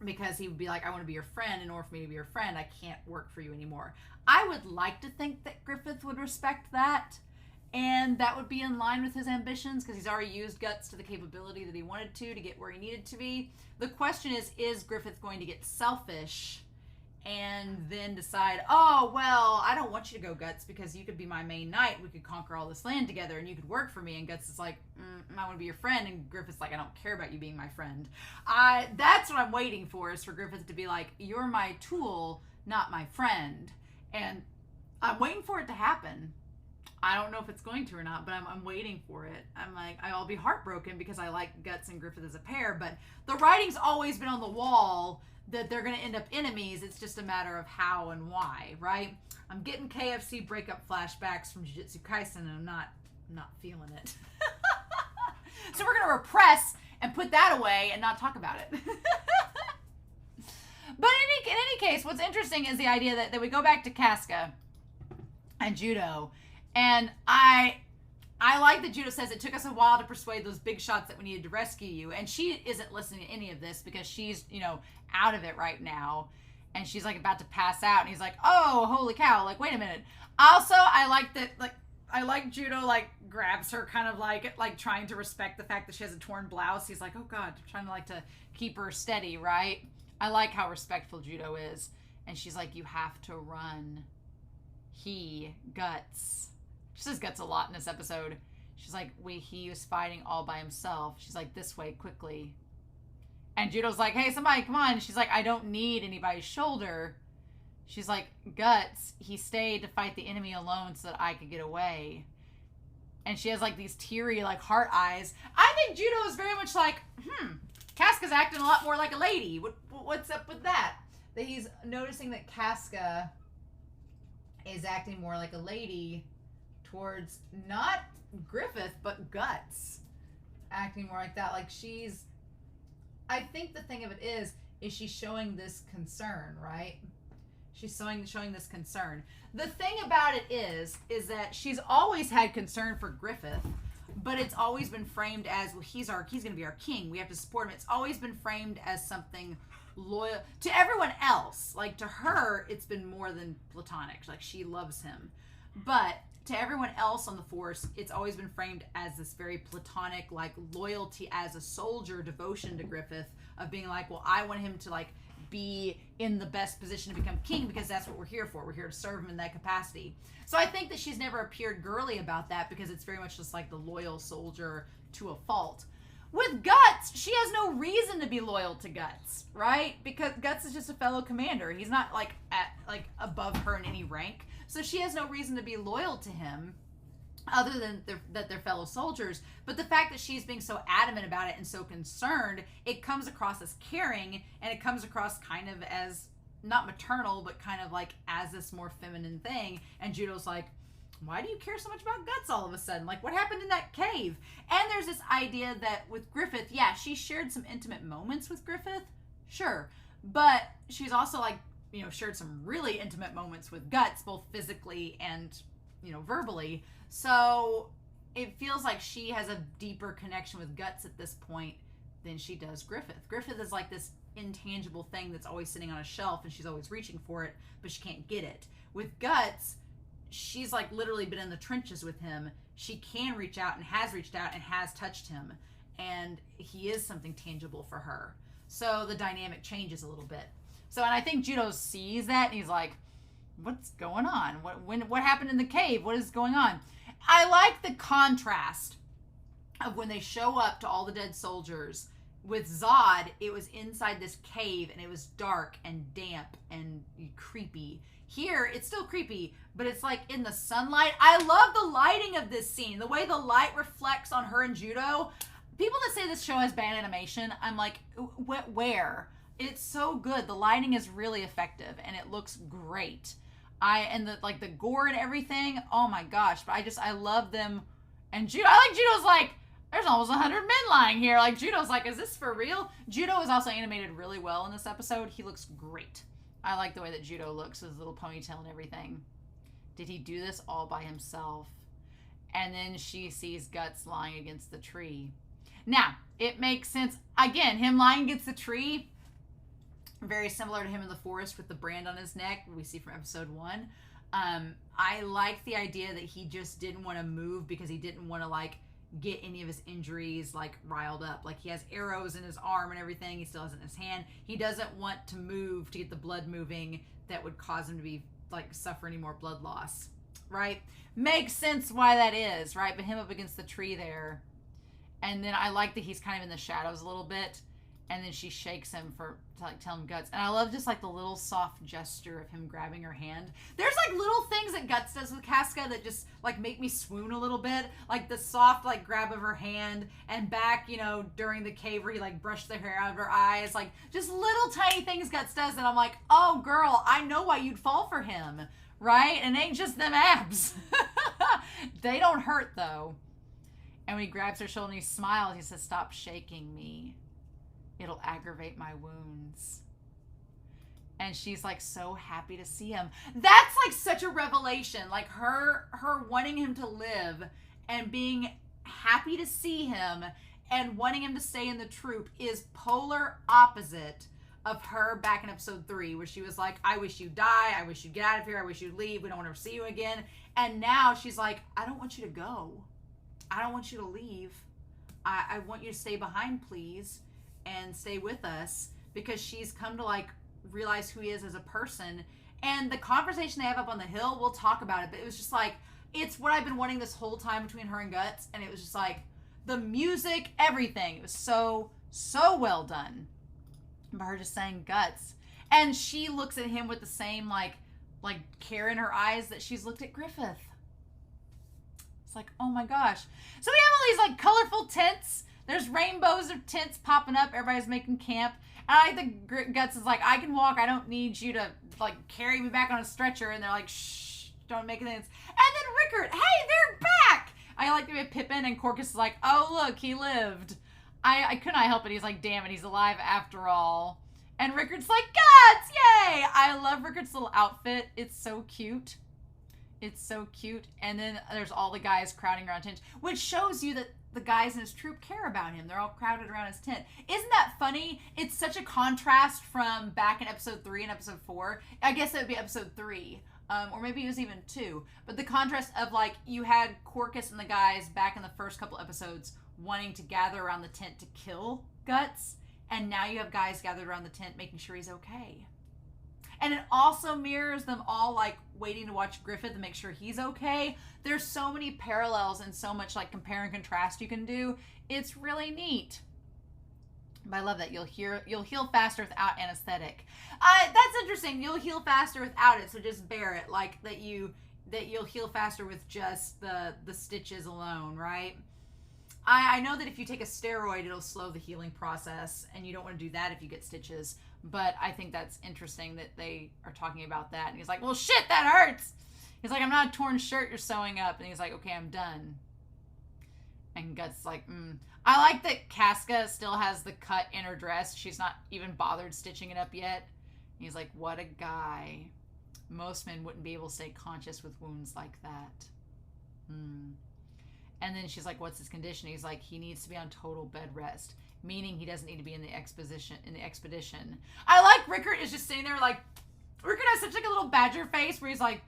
Because he would be like, I want to be your friend. In order for me to be your friend, I can't work for you anymore. I would like to think that Griffith would respect that. And that would be in line with his ambitions, because he's already used Guts to the capability that he wanted to get where he needed to be. The question is Griffith going to get selfish and then decide, oh, well, I don't want you to go, Guts, because you could be my main knight. We could conquer all this land together and you could work for me. And Guts is like, I want to be your friend. And Griffith's like, I don't care about you being my friend. That's what I'm waiting for, is for Griffith to be like, you're my tool, not my friend. And I'm waiting for it to happen. I don't know if it's going to or not, but I'm waiting for it. I'm like, I'll be heartbroken because I like Guts and Griffith as a pair, but the writing's always been on the wall that they're going to end up enemies. It's just a matter of how and why, right? I'm getting KFC breakup flashbacks from Jujutsu Kaisen, and I'm not feeling it. So we're going to repress and put that away and not talk about it. But in any case, what's interesting is the idea that we go back to Casca and Judo, and I like that Judo says it took us a while to persuade those big shots that we needed to rescue you. And she isn't listening to any of this because she's, out of it right now. And she's like about to pass out. And he's like, oh, holy cow. Like, wait a minute. Also, I like Judo, grabs her kind of like trying to respect the fact that she has a torn blouse. He's like, oh God, trying to keep her steady, right? I like how respectful Judo is. And she's like, you have to run. Guts. She says Guts a lot in this episode. She's like, he was fighting all by himself. She's like, this way, quickly. And Judo's like, hey, somebody, come on. She's like, I don't need anybody's shoulder. She's like, Guts, he stayed to fight the enemy alone so that I could get away. And she has these teary, heart eyes. I think Judo is very much like, Casca's acting a lot more like a lady. What's up with that? That he's noticing that Casca is acting more like a lady towards not Griffith, but Guts. Acting more like that. I think the thing of it is she's showing this concern, right? She's showing this concern. The thing about it is that she's always had concern for Griffith, but it's always been framed as, well, he's going to be our king. We have to support him. It's always been framed as something loyal to everyone else. To her, it's been more than platonic. She loves him. But to everyone else on the force, it's always been framed as this very platonic, loyalty as a soldier, devotion to Griffith, of being like, well, I want him to be in the best position to become king because that's what we're here for. We're here to serve him in that capacity. So I think that she's never appeared girly about that, because it's very much just the loyal soldier to a fault. With Guts, she has no reason to be loyal to Guts, right? Because Guts is just a fellow commander. He's not above her in any rank. So she has no reason to be loyal to him other than that they're fellow soldiers. But the fact that she's being so adamant about it and so concerned, it comes across as caring, and it comes across kind of as not maternal, but kind of as this more feminine thing. And Judo's like, why do you care so much about Guts all of a sudden? What happened in that cave? And there's this idea that with Griffith, yeah, she shared some intimate moments with Griffith, sure. But she's also shared some really intimate moments with Guts, both physically and, verbally. So it feels like she has a deeper connection with Guts at this point than she does Griffith. Griffith is this intangible thing that's always sitting on a shelf and she's always reaching for it, but she can't get it. With Guts, she's literally been in the trenches with him. She can reach out and has reached out and has touched him. And he is something tangible for her. So the dynamic changes a little bit. So, and I think Judo sees that and he's like, what's going on? What happened in the cave? What is going on? I like the contrast of when they show up to all the dead soldiers. With Zod, it was inside this cave and it was dark and damp and creepy. Here, it's still creepy, but it's like in the sunlight. I love the lighting of this scene. The way the light reflects on her and Judo. People that say this show has bad animation, I'm like, where? It's so good. The lighting is really effective and it looks great. And the gore and everything, oh my gosh. But I love them. And Judo, I like Judo's like, there's almost 100 men lying here. Like, Judo's like, is this for real? Judo is also animated really well in this episode. He looks great. I like the way that Judo looks with his little ponytail and everything. Did he do this all by himself? And then she sees Guts lying against the tree. Now, it makes sense. Again, him lying against the tree, very similar to him in the forest with the brand on his neck we see from episode 1. I like the idea that he just didn't want to move because he didn't want to, like, get any of his injuries like riled up. Like, he has arrows in his arm and everything. He still has it in his hand. He doesn't want to move to get the blood moving that would cause him to be like suffer any more blood loss, right? Makes sense why that is, right? But him up against the tree there, and then I like that he's kind of in the shadows a little bit, and then she shakes him to like tell him Guts. And I love just like the little soft gesture of him grabbing her hand. There's like little things that Guts does with Casca that just like make me swoon a little bit. Like the soft like grab of her hand, and back, you know, during the cave where he like brushed the hair out of her eyes. Like just little tiny things Guts does that I'm like, oh girl, I know why you'd fall for him, right? And it ain't just them abs. They don't hurt though. And when he grabs her shoulder and he smiles, he says, stop shaking me. It'll aggravate my wounds. And she's like so happy to see him. That's like such a revelation. Like her wanting him to live and being happy to see him and wanting him to stay in the troop is polar opposite of her back in episode 3, where she was like, I wish you'd die. I wish you'd get out of here. I wish you'd leave. We don't want to see you again. And now she's like, I don't want you to go. I don't want you to leave. I want you to stay behind, please. And stay with us, because she's come to like realize who he is as a person. And the conversation they have up on the hill, we'll talk about it, but it was just like, it's what I've been wanting this whole time between her and Guts. And it was just like the music, everything. It was so well done by her just saying Guts. And she looks at him with the same like care in her eyes that she's looked at Griffith. It's like, oh my gosh. So we have all these like colorful tents. There's rainbows of tents popping up. Everybody's making camp. And I think Guts is like, I can walk. I don't need you to like carry me back on a stretcher. And they're like, shh, don't make any sense. And then Rickard, hey, they're back. I like the way Pippin and Corcus is like, oh, look, he lived. I couldn't help it. He's like, damn it, he's alive after all. And Rickard's like, Guts, yay. I love Rickard's little outfit. It's so cute. It's so cute. And then there's all the guys crowding around tent, which shows you that the guys in his troop care about him. They're all crowded around his tent. Isn't that funny? It's such a contrast from back in episode 3 and episode 4. I guess it would be episode 3. Or maybe it was even 2. But the contrast of like, you had Corcus and the guys back in the first couple episodes wanting to gather around the tent to kill Guts. And now you have guys gathered around the tent making sure he's okay. And it also mirrors them all like waiting to watch Griffith and make sure he's okay. There's so many parallels and so much like compare and contrast you can do. It's really neat. But I love that you'll heal faster without anesthetic. That's interesting. You'll heal faster without it, so just bear it. Like that you'll heal faster with just the stitches alone, right? I know that if you take a steroid, it'll slow the healing process, and you don't want to do that if you get stitches. But I think that's interesting that they are talking about that. And he's like, well, shit, that hurts. He's like, I'm not a torn shirt you're sewing up. And he's like, okay, I'm done. And Guts like, I like that Casca still has the cut in her dress. She's not even bothered stitching it up yet. And he's like, what a guy. Most men wouldn't be able to stay conscious with wounds like that. And then she's like, what's his condition? He's like, he needs to be on total bed rest, meaning he doesn't need to be in the expedition. I like Rickard is just sitting there like, Rickard has such like a little badger face where he's like,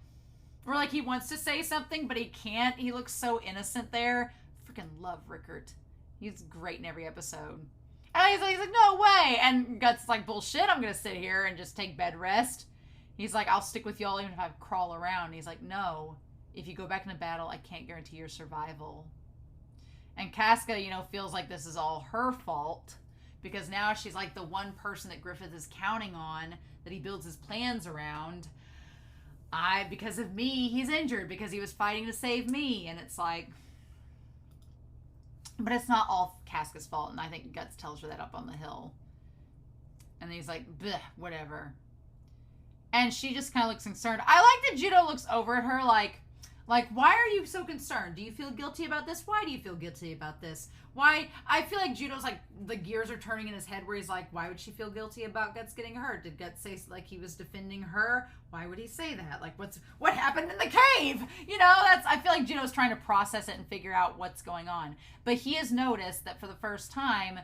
he wants to say something, but he can't. He looks so innocent there. Freaking love Rickard. He's great in every episode. And he's like, no way. And Guts is like, bullshit, I'm going to sit here and just take bed rest. He's like, I'll stick with y'all even if I crawl around. And he's like, no, if you go back into battle, I can't guarantee your survival. And Casca, you know, feels like this is all her fault because now she's like the one person that Griffith is counting on, that he builds his plans around. Because of me, he's injured because he was fighting to save me. And it's like, but it's not all Casca's fault. And I think Guts tells her that up on the hill. And he's like, bleh, whatever. And she just kind of looks concerned. I like that Judo looks over at her like, why are you so concerned? Do you feel guilty about this? Why do you feel guilty about this? Why? I feel like Judo's like, the gears are turning in his head where he's like, why would she feel guilty about Guts getting hurt? Did Guts say like he was defending her? Why would he say that? Like, what happened in the cave? You know, I feel like Judo's trying to process it and figure out what's going on. But he has noticed that for the first time,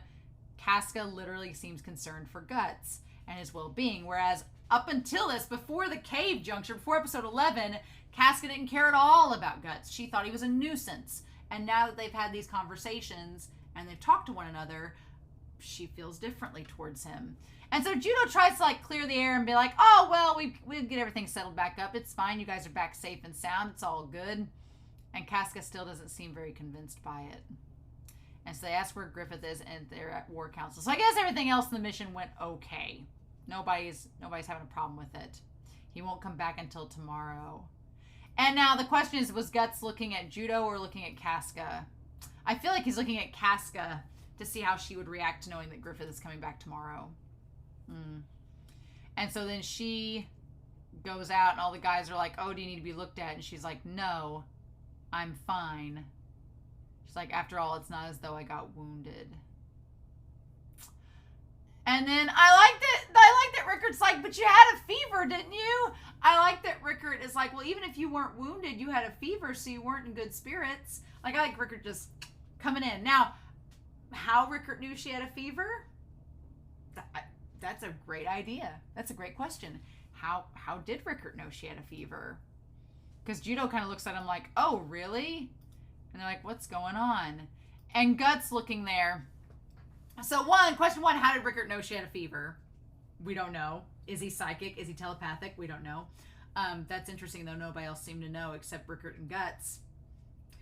Casca literally seems concerned for Guts and his well-being. Whereas up until this, before the cave juncture, before episode 11, Casca didn't care at all about Guts. She thought he was a nuisance. And now that they've had these conversations and they've talked to one another, she feels differently towards him. And so Judo tries to like clear the air and be like, oh, well, we get everything settled back up. It's fine. You guys are back safe and sound. It's all good. And Casca still doesn't seem very convinced by it. And so they ask where Griffith is, and they're at War Council. So I guess everything else in the mission went okay. Nobody's having a problem with it. He won't come back until tomorrow. And now the question is, was Guts looking at Judo or looking at Casca? I feel like he's looking at Casca to see how she would react to knowing that Griffith is coming back tomorrow. And so then she goes out and all the guys are like, oh, do you need to be looked at? And she's like, no, I'm fine. She's like, after all, it's not as though I got wounded. And then I like that Rickard's like, but you had a fever, didn't you? I like that Rickard is like, well, even if you weren't wounded, you had a fever, so you weren't in good spirits. Like, I like Rickard just coming in. Now, how Rickard knew she had a fever? That's a great idea. That's a great question. How did Rickard know she had a fever? Because Judo kind of looks at him like, oh, really? And they're like, what's going on? And Guts looking there. So question one, how did Rickard know she had a fever? We don't know. Is he psychic? Is he telepathic? We don't know. That's interesting, though. Nobody else seemed to know except Rickard and Guts.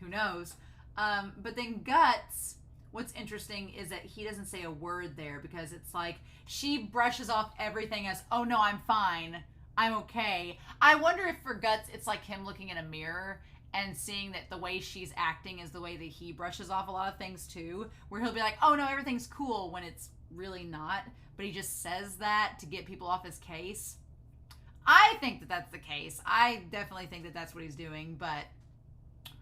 Who knows? But then Guts, what's interesting is that he doesn't say a word there because it's like she brushes off everything as, oh, no, I'm fine. I'm okay. I wonder if for Guts, it's like him looking in a mirror and seeing that the way she's acting is the way that he brushes off a lot of things too, where he'll be like, oh no, everything's cool, when it's really not, but he just says that to get people off his case. I think that that's the case. I definitely think that that's what he's doing, but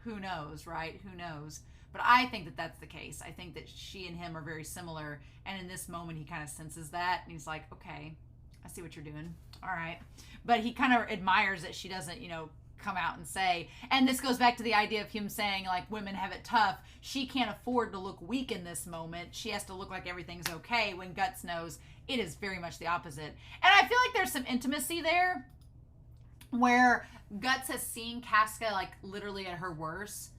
who knows, right? Who knows? But I think that that's the case. I think that she and him are very similar, and in this moment he kind of senses that, and he's like, okay, I see what you're doing. All right. But he kind of admires that she doesn't, come out and say, and this goes back to the idea of him saying like women have it tough. She can't afford to look weak in this moment. She has to look like everything's okay, when Guts knows it is very much the opposite. And I feel like there's some intimacy there where Guts has seen Casca like literally at her worst,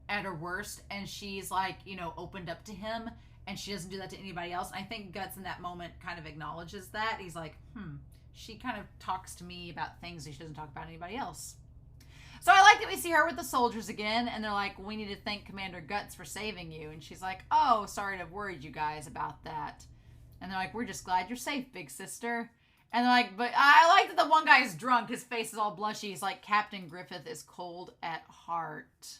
and she's like, opened up to him, and she doesn't do that to anybody else. And I think Guts in that moment kind of acknowledges that. He's like, she kind of talks to me about things that she doesn't talk about anybody else. So I like that we see her with the soldiers again, and they're like, we need to thank Commander Guts for saving you. And she's like, oh, sorry to have worried you guys about that. And they're like, we're just glad you're safe, big sister. And they're like, but I like that the one guy is drunk. His face is all blushy. He's like, Captain Griffith is cold at heart,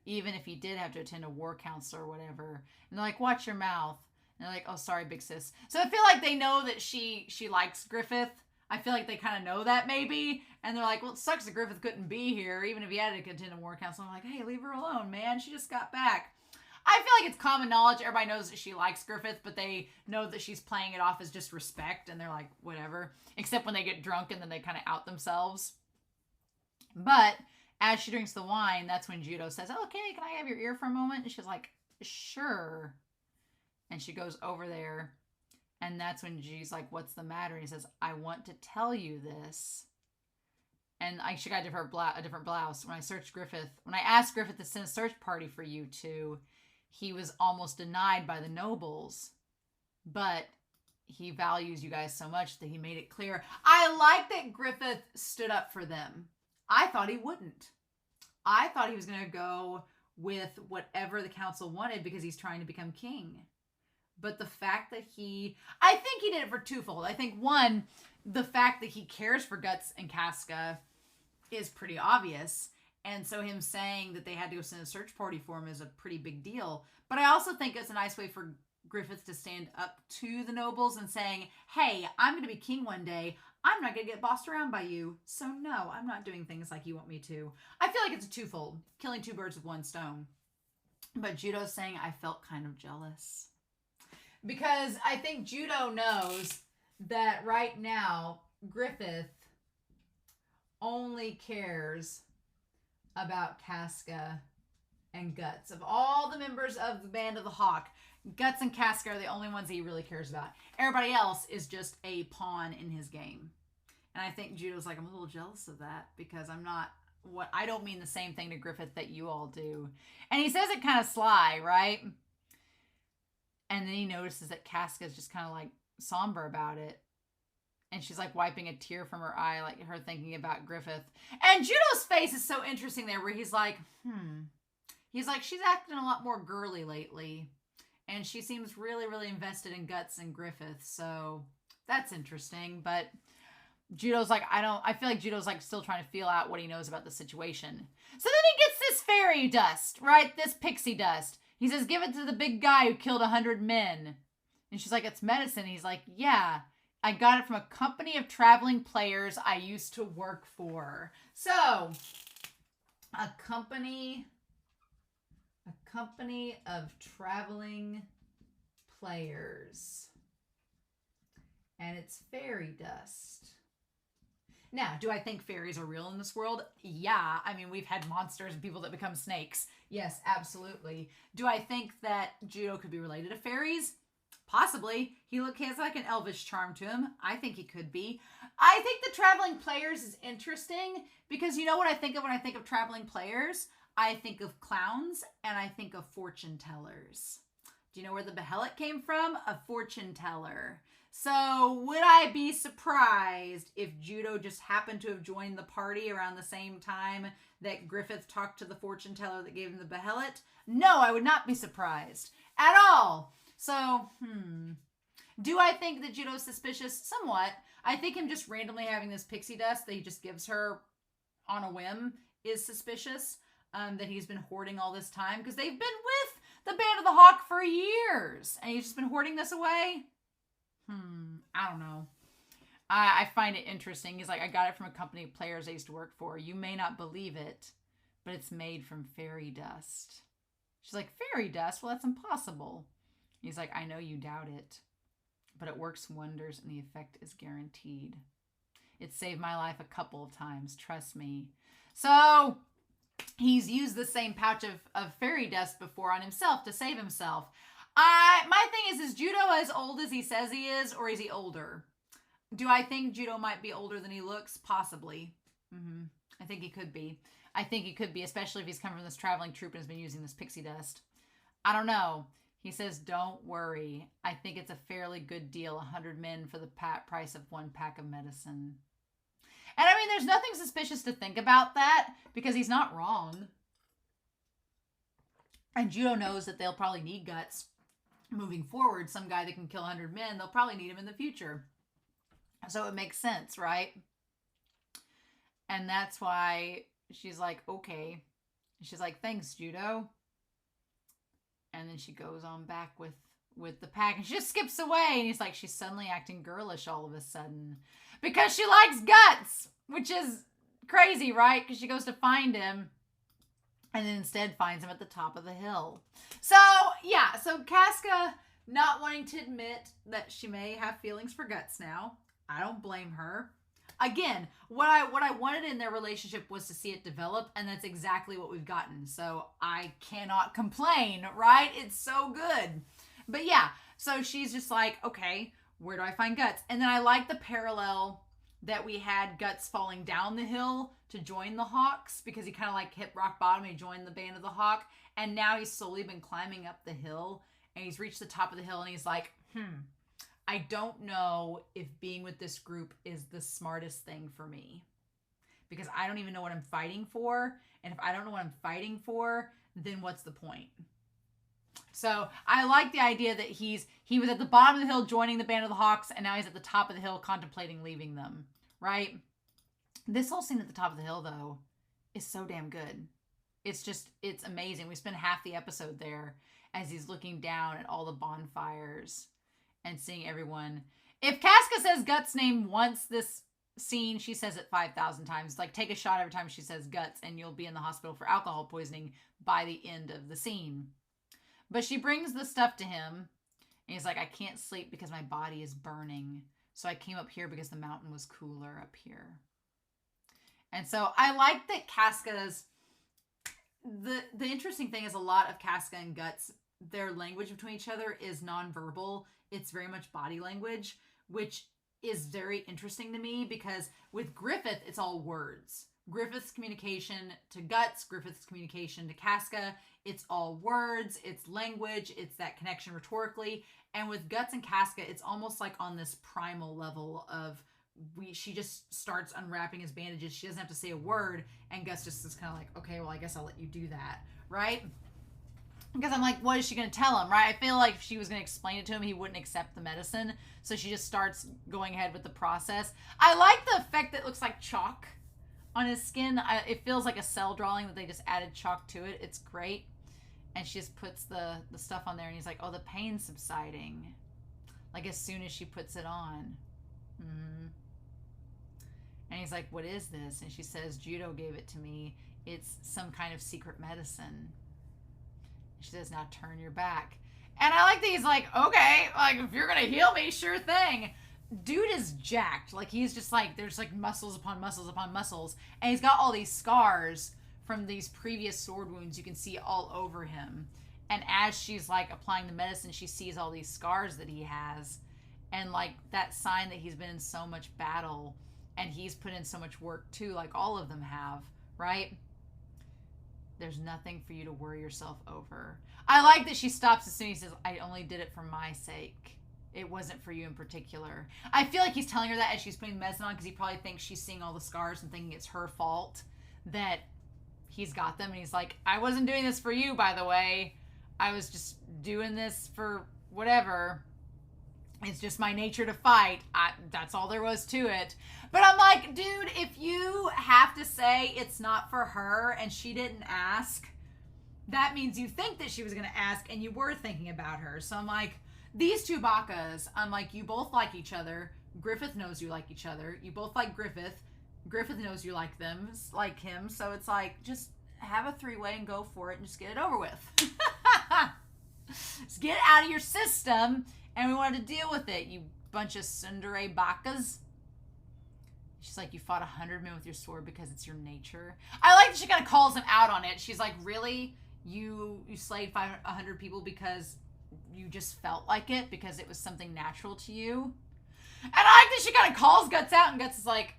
even if he did have to attend a war council or whatever. And they're like, watch your mouth. And they're like, oh, sorry, big sis. So I feel like they know that she likes Griffith. I feel like they kind of know that maybe. And they're like, well, it sucks that Griffith couldn't be here, even if he had to contend a war council. I'm like, hey, leave her alone, man. She just got back. I feel like it's common knowledge. Everybody knows that she likes Griffith, but they know that she's playing it off as just respect. And they're like, whatever. Except when they get drunk and then they kind of out themselves. But as she drinks the wine, that's when Judo says, oh, okay, can I have your ear for a moment? And she's like, sure. And she goes over there. And that's when she's like, what's the matter? And he says, I want to tell you this. And she got a different blouse. When I asked Griffith to send a search party for you two, he was almost denied by the nobles. But he values you guys so much that he made it clear. I like that Griffith stood up for them. I thought he wouldn't. I thought he was going to go with whatever the council wanted because he's trying to become king. But the fact that I think he did it for twofold. I think, one, the fact that he cares for Guts and Casca is pretty obvious. And so him saying that they had to go send a search party for him is a pretty big deal. But I also think it's a nice way for Griffith to stand up to the nobles and saying, hey, I'm going to be king one day. I'm not going to get bossed around by you. So no, I'm not doing things like you want me to. I feel like it's a twofold, killing two birds with one stone. But Judo's saying, I felt kind of jealous. Because I think Judo knows that right now, Griffith only cares about Casca and Guts. Of all the members of the Band of the Hawk, Guts and Casca are the only ones he really cares about. Everybody else is just a pawn in his game. And I think Judo's like, I'm a little jealous of that because I don't mean the same thing to Griffith that you all do. And he says it kind of sly, right? And then he notices that Casca's just kind of like somber about it. And she's like wiping a tear from her eye, like her thinking about Griffith. And Judo's face is so interesting there where he's like, He's like, she's acting a lot more girly lately. And she seems really, really invested in Guts and Griffith. So that's interesting. But Judo's like, I feel like Judo's like still trying to feel out what he knows about the situation. So then he gets this fairy dust, right? This pixie dust. He says, give it to the big guy who killed 100 men. And she's like, it's medicine. And he's like, yeah, I got it from a company of traveling players I used to work for. So, a company of traveling players. And it's fairy dust. Now, do I think fairies are real in this world? Yeah. I mean, we've had monsters and people that become snakes. Yes, absolutely. Do I think that Judo could be related to fairies? Possibly. He has like an elvish charm to him. I think he could be. I think the traveling players is interesting because you know what I think of when I think of traveling players? I think of clowns and I think of fortune tellers. Do you know where the behelit came from? A fortune teller. So would I be surprised if Judo just happened to have joined the party around the same time that Griffith talked to the fortune teller that gave him the behelit? No, I would not be surprised at all. So, do I think that Judo's suspicious? Somewhat. I think him just randomly having this pixie dust that he just gives her on a whim is suspicious. That he's been hoarding all this time because they've been with the Band of the Hawk for years. And he's just been hoarding this away? I don't know. I find it interesting. He's like, I got it from a company of players I used to work for. You may not believe it, but it's made from fairy dust. She's like, fairy dust? Well, that's impossible. He's like, I know you doubt it, but it works wonders and the effect is guaranteed. It saved my life a couple of times. Trust me. So he's used the same pouch of fairy dust before on himself to save himself. My thing is Judo as old as he says he is, or is he older? Do I think Judo might be older than he looks? Possibly. I think he could be. I think he could be, especially if he's come from this traveling troupe and has been using this pixie dust. I don't know. He says, don't worry. I think it's a fairly good deal, 100 men for the price of one pack of medicine. And I mean, there's nothing suspicious to think about that because he's not wrong. And Judo knows that they'll probably need Guts moving forward. Some guy that can kill 100 men, they'll probably need him in the future. So it makes sense, right? And that's why she's like, okay. She's like, thanks, Judo. And then she goes on back with the pack. And she just skips away. And he's like, she's suddenly acting girlish all of a sudden. Because she likes Guts. Which is crazy, right? Because she goes to find him. And then instead finds him at the top of the hill. So, yeah. So Casca not wanting to admit that she may have feelings for Guts now. I don't blame her. Again, what I wanted in their relationship was to see it develop, and that's exactly what we've gotten. So I cannot complain, right? It's so good. But yeah, so she's just like, okay, where do I find Guts? And then I like the parallel that we had Guts falling down the hill to join the Hawks because he kind of like hit rock bottom and he joined the Band of the Hawk. And now he's slowly been climbing up the hill and he's reached the top of the hill and he's like, I don't know if being with this group is the smartest thing for me. Because I don't even know what I'm fighting for. And if I don't know what I'm fighting for, then what's the point? So I like the idea that he was at the bottom of the hill joining the Band of the Hawks, and now he's at the top of the hill contemplating leaving them, right? This whole scene at the top of the hill, though, is so damn good. It's amazing. We spend half the episode there as he's looking down at all the bonfires and seeing everyone. If Casca says Guts' name once this scene, she says it 5,000 times. Like, take a shot every time she says Guts, and you'll be in the hospital for alcohol poisoning by the end of the scene. But she brings the stuff to him, and he's like, I can't sleep because my body is burning. So I came up here because the mountain was cooler up here. And so I like that Casca's... The interesting thing is a lot of Casca and Guts, their language between each other is nonverbal. It's very much body language, which is very interesting to me because with Griffith, it's all words. Griffith's communication to Guts, Griffith's communication to Casca, it's all words, it's language, it's that connection rhetorically. And with Guts and Casca, it's almost like on this primal level of she just starts unwrapping his bandages. She doesn't have to say a word, and Gus just is kind of like, okay, well, I guess I'll let you do that, right? Because I'm like, what is she going to tell him, right? I feel like if she was going to explain it to him, he wouldn't accept the medicine. So she just starts going ahead with the process. I like the effect that looks like chalk on his skin. It feels like a cell drawing that they just added chalk to it. It's great. And she just puts the stuff on there, and he's like, oh, the pain's subsiding. Like as soon as she puts it on. Mm-hmm. And he's like, what is this? And she says, Judo gave it to me. It's some kind of secret medicine. She says, now turn your back. And I like that he's like, okay, like if you're going to heal me, sure thing. Dude is jacked. Like he's just like, there's like muscles upon muscles upon muscles. And he's got all these scars from these previous sword wounds you can see all over him. And as she's like applying the medicine, she sees all these scars that he has. And like that sign that he's been in so much battle. And he's put in so much work too, like all of them have, right? There's nothing for you to worry yourself over. I like that she stops as soon as he says, I only did it for my sake. It wasn't for you in particular. I feel like he's telling her that as she's putting the medicine on because he probably thinks she's seeing all the scars and thinking it's her fault that he's got them. And he's like, I wasn't doing this for you, by the way. I was just doing this for whatever. It's just my nature to fight. That's all there was to it. But I'm like, dude, if you have to say it's not for her and she didn't ask, that means you think that she was going to ask and you were thinking about her. So I'm like, these two Bakas, I'm like, you both like each other. Griffith knows you like each other. You both like Griffith. Griffith knows you like him. So it's like, just have a three-way and go for it and just get it over with. Just get it out of your system. And we wanted to deal with it, you bunch of tsundere bakas. She's like, you fought 100 men with your sword because it's your nature. I like that she kind of calls him out on it. She's like, really? You slayed 100 people because you just felt like it? Because it was something natural to you? And I like that she kind of calls Guts out, and Guts is like,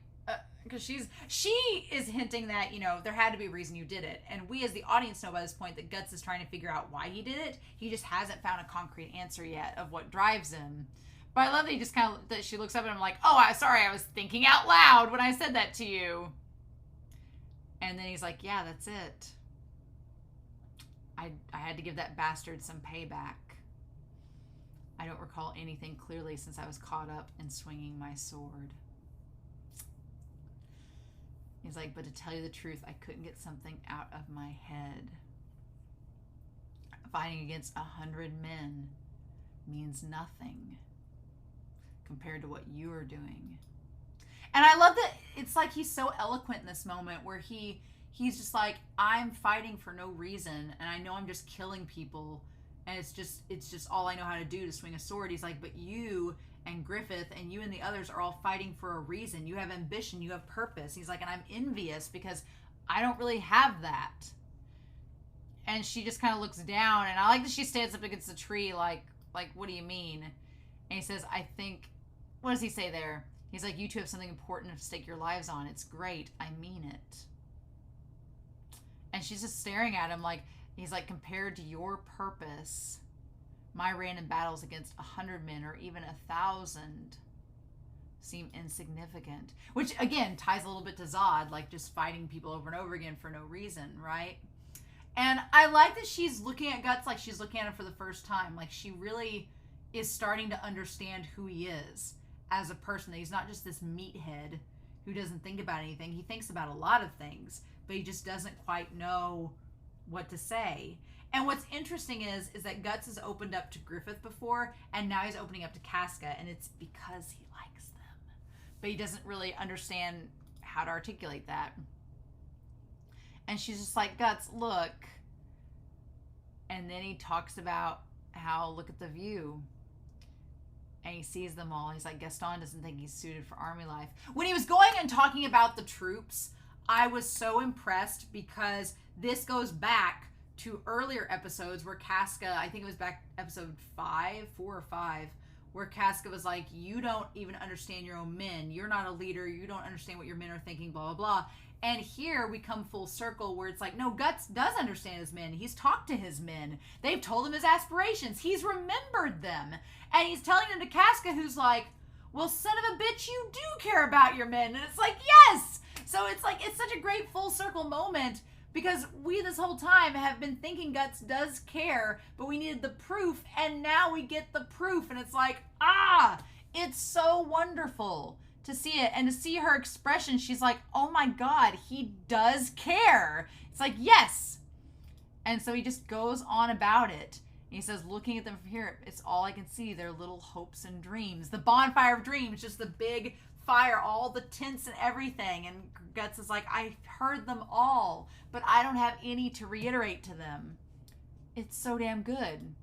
because she is hinting that, you know, there had to be a reason you did it. And we as the audience know by this point that Guts is trying to figure out why he did it. He just hasn't found a concrete answer yet of what drives him. But I love that he just kind of, that she looks up at him like, oh, sorry, I was thinking out loud when I said that to you. And then he's like, yeah, that's it. I had to give that bastard some payback. I don't recall anything clearly since I was caught up in swinging my sword. He's like, but to tell you the truth, I couldn't get something out of my head. Fighting against 100 men means nothing compared to what you are doing. And I love that it's like he's so eloquent in this moment where he's just like, I'm fighting for no reason, and I know I'm just killing people, and it's just all I know how to do to swing a sword. He's like, but you and Griffith and you and the others are all fighting for a reason. You have ambition, you have purpose. He's like, and I'm envious because I don't really have that. And she just kind of looks down, and I like that she stands up against the tree like, what do you mean? And he says, I think, what does he say there? He's like, you two have something important to stake your lives on. It's great. I mean it. And she's just staring at him like, he's like, compared to your purpose, My random battles against 100 men or even 1,000 seem insignificant. Which, again, ties a little bit to Zod, like just fighting people over and over again for no reason, right? And I like that she's looking at Guts like she's looking at him for the first time. Like, she really is starting to understand who he is as a person. That he's not just this meathead who doesn't think about anything. He thinks about a lot of things, but he just doesn't quite know what to say. And what's interesting is that Guts has opened up to Griffith before, and now he's opening up to Casca, and it's because he likes them. But he doesn't really understand how to articulate that. And she's just like, Guts, look. And then he talks about how, look at the view. And he sees them all. He's like, Gaston doesn't think he's suited for army life. When he was going and talking about the troops, I was so impressed because this goes back to earlier episodes where Casca, I think it was back episode 4 or 5, where Casca was like, you don't even understand your own men. You're not a leader. You don't understand what your men are thinking, blah, blah, blah. And here we come full circle where it's like, no, Guts does understand his men. He's talked to his men. They've told him his aspirations. He's remembered them. And he's telling them to Casca, who's like, well, son of a bitch, you do care about your men. And it's like, yes. So it's like, it's such a great full circle moment because we this whole time have been thinking Guts does care, but we needed the proof. And now we get the proof. And it's like, it's so wonderful to see it and to see her expression. She's like, oh my God, he does care. It's like, yes. And so he just goes on about it. And he says, looking at them from here, it's all I can see. Their little hopes and dreams. The bonfire of dreams, just the big fire, all the tents and everything. And Guts is like, I heard them all, but I don't have any to reiterate to them. It's so damn good.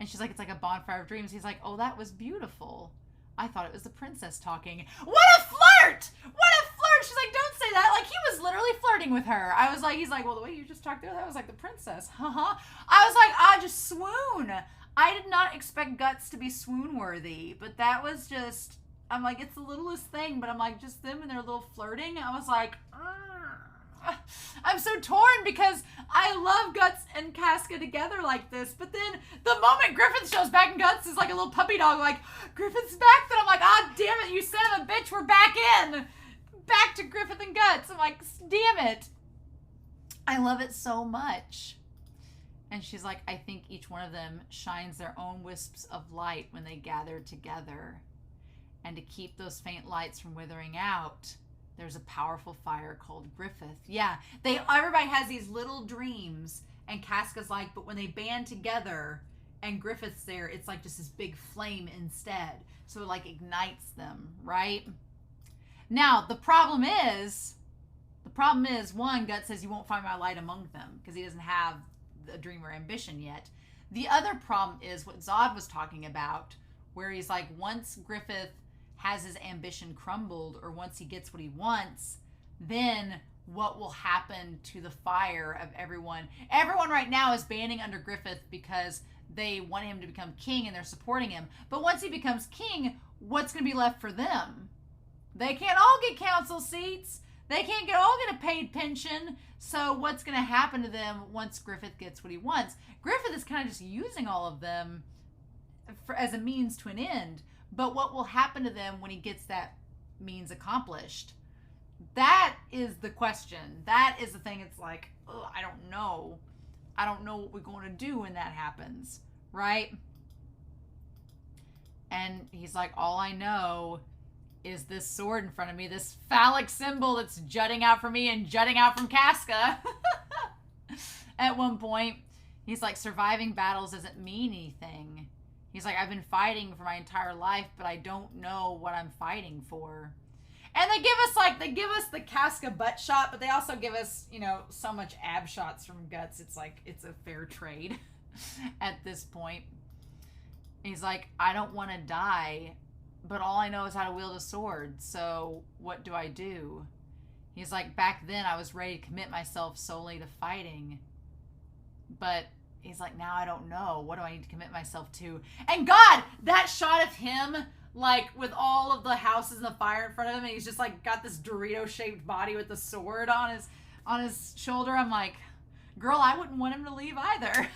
And she's like, it's like a bonfire of dreams. He's like, oh, that was beautiful. I thought it was the princess talking. What a flirt! What a flirt! She's like, don't say that. Like, he was literally flirting with her. I was like, he's like, well, the way you just talked to her, that was like the princess. I was like, just swoon. I did not expect Guts to be swoon worthy, but that was just, I'm like, it's the littlest thing, but I'm like, just them and their little flirting. I was like, I'm so torn because I love Guts and Casca together like this, but then the moment Griffith shows back and Guts is like a little puppy dog, like, Griffith's back, then I'm like, damn it, you son of a bitch, we're back in. Back to Griffith and Guts. I'm like, damn it. I love it so much. And she's like, I think each one of them shines their own wisps of light when they gather together. And to keep those faint lights from withering out, there's a powerful fire called Griffith. Yeah, everybody has these little dreams, and Casca's like, but when they band together and Griffith's there, it's like just this big flame instead. So it like ignites them, right? Now, the problem is, one, Guts says you won't find my light among them because he doesn't have a dream or ambition yet. The other problem is what Zod was talking about, where he's like, once Griffith has his ambition crumbled, or once he gets what he wants, then what will happen to the fire of everyone? Everyone right now is banding under Griffith because they want him to become king and they're supporting him. But once he becomes king, what's going to be left for them? They can't all get council seats. They can't all get a paid pension. So what's going to happen to them once Griffith gets what he wants? Griffith is kind of just using all of them as a means to an end. But what will happen to them when he gets that means accomplished? That is the question. That is the thing. It's like, I don't know. I don't know what we're going to do when that happens, right? And he's like, all I know is this sword in front of me, this phallic symbol that's jutting out from me and jutting out from Casca. At one point, he's like, surviving battles doesn't mean anything. He's like, I've been fighting for my entire life, but I don't know what I'm fighting for. And they give us the Casca butt shot, but they also give us, so much ab shots from Guts. It's like, it's a fair trade at this point. He's like, I don't want to die, but all I know is how to wield a sword. So what do I do? He's like, back then I was ready to commit myself solely to fighting, but he's like, now I don't know. What do I need to commit myself to? And God, that shot of him, like, with all of the houses and the fire in front of him, and he's just, like, got this Dorito-shaped body with the sword on his shoulder. I'm like, girl, I wouldn't want him to leave either.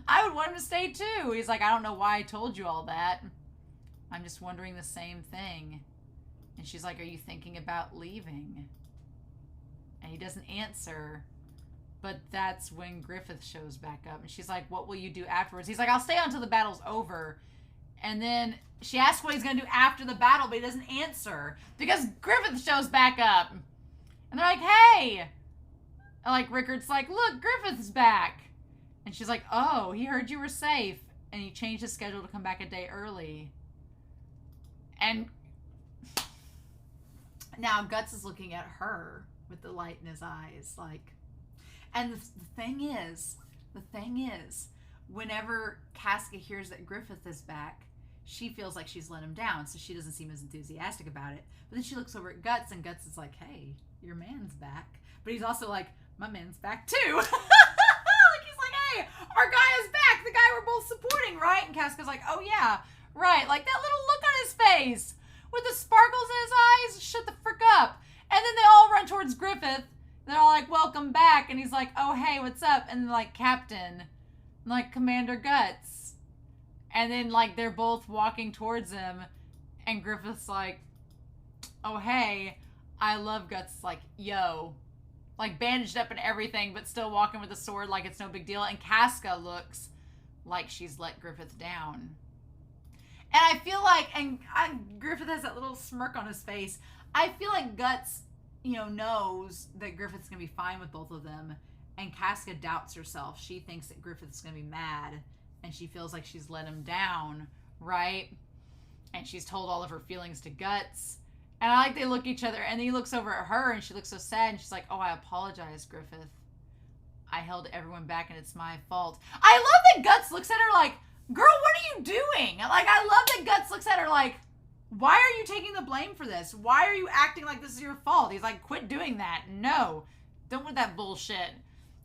I want him to stay too. He's like, I don't know why I told you all that. I'm just wondering the same thing. And she's like, are you thinking about leaving? And he doesn't answer. But that's when Griffith shows back up. And she's like, what will you do afterwards? He's like, I'll stay until the battle's over. And then she asks what he's going to do after the battle, but he doesn't answer. Because Griffith shows back up. And they're like, hey! And like, Rickard's like, look, Griffith's back. And she's like, oh, he heard you were safe. And he changed his schedule to come back a day early. And now Guts is looking at her with the light in his eyes. Like, and the thing is, whenever Casca hears that Griffith is back, she feels like she's let him down, so she doesn't seem as enthusiastic about it. But then she looks over at Guts, and Guts is like, hey, your man's back. But he's also like, my man's back too. Like, he's like, hey, our guy is back. The guy we're both supporting, right? And Casca's like, oh yeah, right. Like that little look on his face with the sparkles in his eyes. Shut the frick up. And then they all run towards Griffith. They're all like, welcome back. And he's like, oh, hey, what's up? And they're like, Captain, like Commander Guts. And then like they're both walking towards him. And Griffith's like, oh, hey, I love Guts. Like, yo. Like bandaged up and everything, but still walking with a sword like it's no big deal. And Casca looks like she's let Griffith down. And I feel like, Griffith has that little smirk on his face. I feel like Guts, knows that Griffith's going to be fine with both of them. And Casca doubts herself. She thinks that Griffith's going to be mad. And she feels like she's let him down, right? And she's told all of her feelings to Guts. And I like they look at each other. And then he looks over at her and she looks so sad. And she's like, oh, I apologize, Griffith. I held everyone back and it's my fault. I love that Guts looks at her like, girl, what are you doing? Like, I love that Guts looks at her like, why are you taking the blame for this? Why are you acting like this is your fault? He's like, quit doing that. No, don't with that bullshit.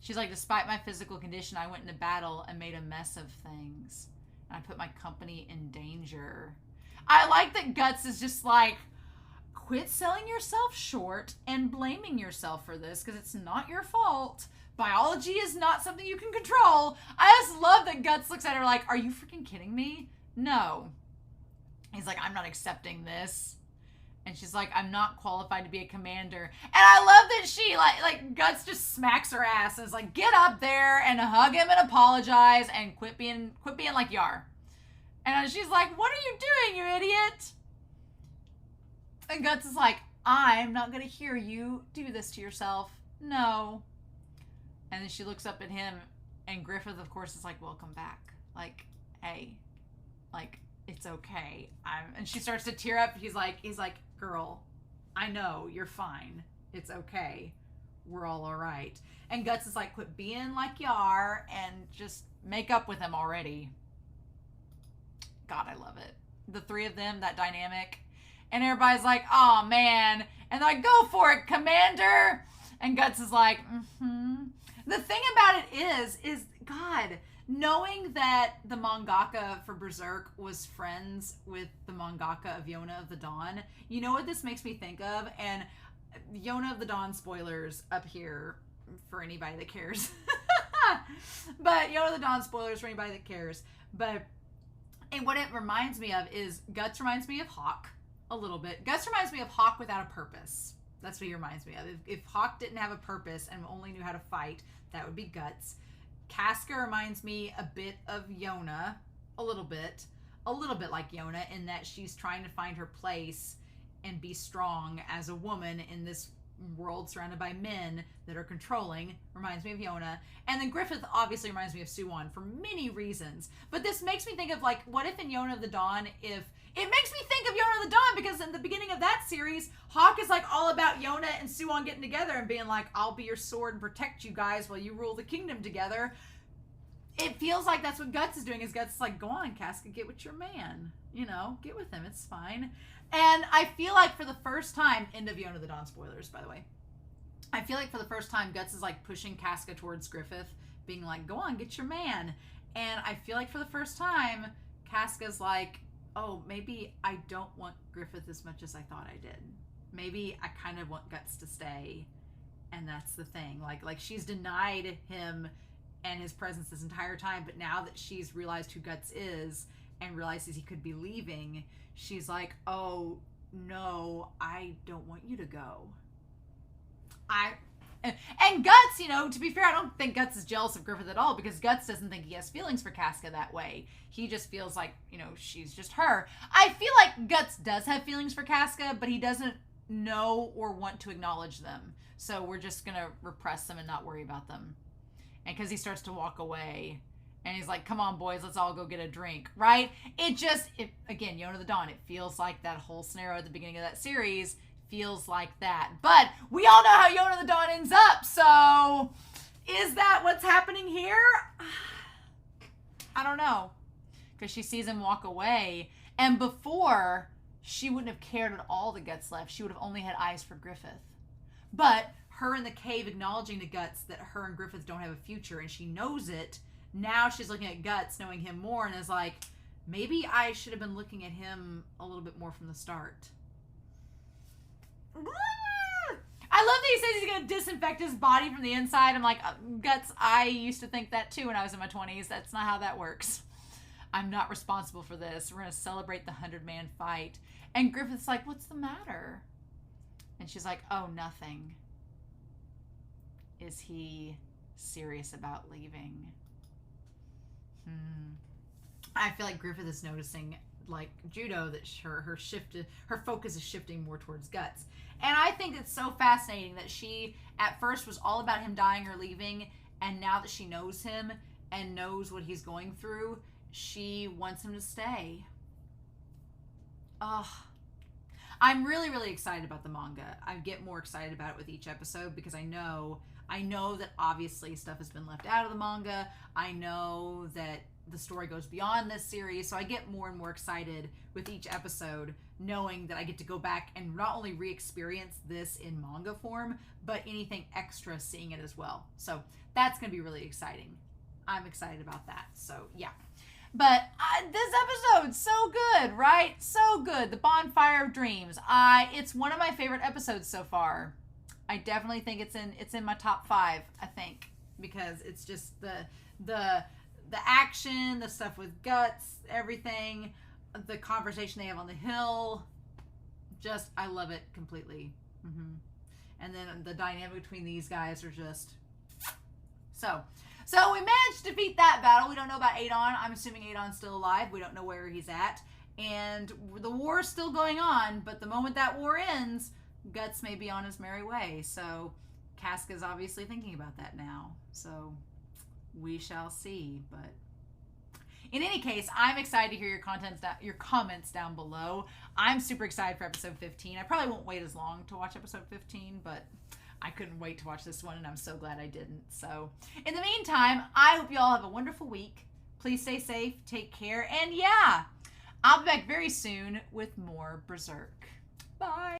She's like, despite my physical condition, I went into battle and made a mess of things. And I put my company in danger. I like that Guts is just like, quit selling yourself short and blaming yourself for this because it's not your fault. Biology is not something you can control. I just love that Guts looks at her like, are you freaking kidding me? No. He's like, I'm not accepting this. And she's like, I'm not qualified to be a commander. And I love that she, like Guts just smacks her ass and is like, get up there and hug him and apologize and quit being like Yar. And she's like, what are you doing, you idiot? And Guts is like, I'm not going to hear you do this to yourself. No. And then she looks up at him, and Griffith, of course, is like, welcome back. Like, hey, like, it's okay. And she starts to tear up. He's like, girl, I know, you're fine. It's okay. We're all right. And Guts is like, quit being like Yar and just make up with him already. God, I love it. The three of them, that dynamic. And everybody's like, oh, man. And they're like, go for it, Commander. And Guts is like, mm-hmm. The thing about it is, God, knowing that the mangaka for Berserk was friends with the mangaka of Yona of the Dawn, you know what this makes me think of? And Yona of the Dawn spoilers up here for anybody that cares. But Yona of the Dawn spoilers for anybody that cares. And what it reminds me of is Guts reminds me of Hawk a little bit. Guts reminds me of Hawk without a purpose. That's what he reminds me of. If Hawk didn't have a purpose and only knew how to fight, that would be Guts. Casca reminds me a bit of Yona, a little bit like Yona, in that she's trying to find her place and be strong as a woman in this world surrounded by men that are controlling. Reminds me of Yona. And then Griffith obviously reminds me of Suwon for many reasons. But this makes me think of, like, what if in Yona of the Dawn, it makes me think of Yona of the Dawn, because in the beginning of that series, Hawk is like all about Yona and Suwon getting together and being like, I'll be your sword and protect you guys while you rule the kingdom together. It feels like that's what Guts is doing. Is Guts is like, go on, Casca, get with your man. Get with him. It's fine. And I feel like for the first time, end of Yona of the Dawn spoilers, by the way. I feel like for the first time, Guts is like pushing Casca towards Griffith, being like, go on, get your man. And I feel like for the first time, Casca's like, oh, maybe I don't want Griffith as much as I thought I did. Maybe I kind of want Guts to stay. And that's the thing. Like she's denied him and his presence this entire time. But now that she's realized who Guts is and realizes he could be leaving, she's like, oh no, I don't want you to go. And Guts, you know, to be fair, I don't think Guts is jealous of Griffith at all, because Guts doesn't think he has feelings for Casca that way. He just feels like, you know, she's just her. I feel like Guts does have feelings for Casca, but he doesn't know or want to acknowledge them. So we're just going to repress them and not worry about them. And because he starts to walk away, and he's like, come on, boys, let's all go get a drink, right? Again, Yona the Dawn, it feels like that whole scenario at the beginning of that series feels like that. But we all know how Yona the Dawn ends up, so is that what's happening here? I don't know. Because she sees him walk away, and before, she wouldn't have cared at all that Guts left. She would have only had eyes for Griffith. But her in the cave acknowledging to Guts that her and Griffith don't have a future, and she knows it. Now she's looking at Guts, knowing him more, and is like, maybe I should have been looking at him a little bit more from the start. I love that he says he's going to disinfect his body from the inside. I'm like, Guts, I used to think that too when I was in my 20s. That's not how that works. I'm not responsible for this. We're going to celebrate the 100-man fight. And Griffith's like, what's the matter? And she's like, oh, nothing. Is he serious about leaving? I feel like Griffith is noticing, like Judo, that her focus is shifting more towards Guts. And I think it's so fascinating that she at first was all about him dying or leaving, and now that she knows him and knows what he's going through, she wants him to stay. I'm really, really excited about the manga. I get more excited about it with each episode because I know that obviously stuff has been left out of the manga. I know that the story goes beyond this series, so I get more and more excited with each episode, knowing that I get to go back and not only re-experience this in manga form, but anything extra seeing it as well. So that's going to be really exciting. I'm excited about that. So yeah. But this episode's so good, right? So good. The Bonfire of Dreams. It's one of my favorite episodes so far. I definitely think it's in my top 5, I think, because it's just the action, the stuff with Guts, everything, the conversation they have on the hill. Just, I love it completely. And then the dynamic between these guys are just so we managed to defeat that battle. We don't know about Adon. I'm assuming Adon's still alive. We don't know where he's at. And the war's still going on, but the moment that war ends, Guts may be on his merry way. So Casca's obviously thinking about that now. So we shall see. But in any case, I'm excited to hear your comments down below. I'm super excited for episode 15. I probably won't wait as long to watch episode 15, but I couldn't wait to watch this one, and I'm so glad I didn't. So in the meantime, I hope you all have a wonderful week. Please stay safe, take care, and yeah, I'll be back very soon with more Berserk. Bye.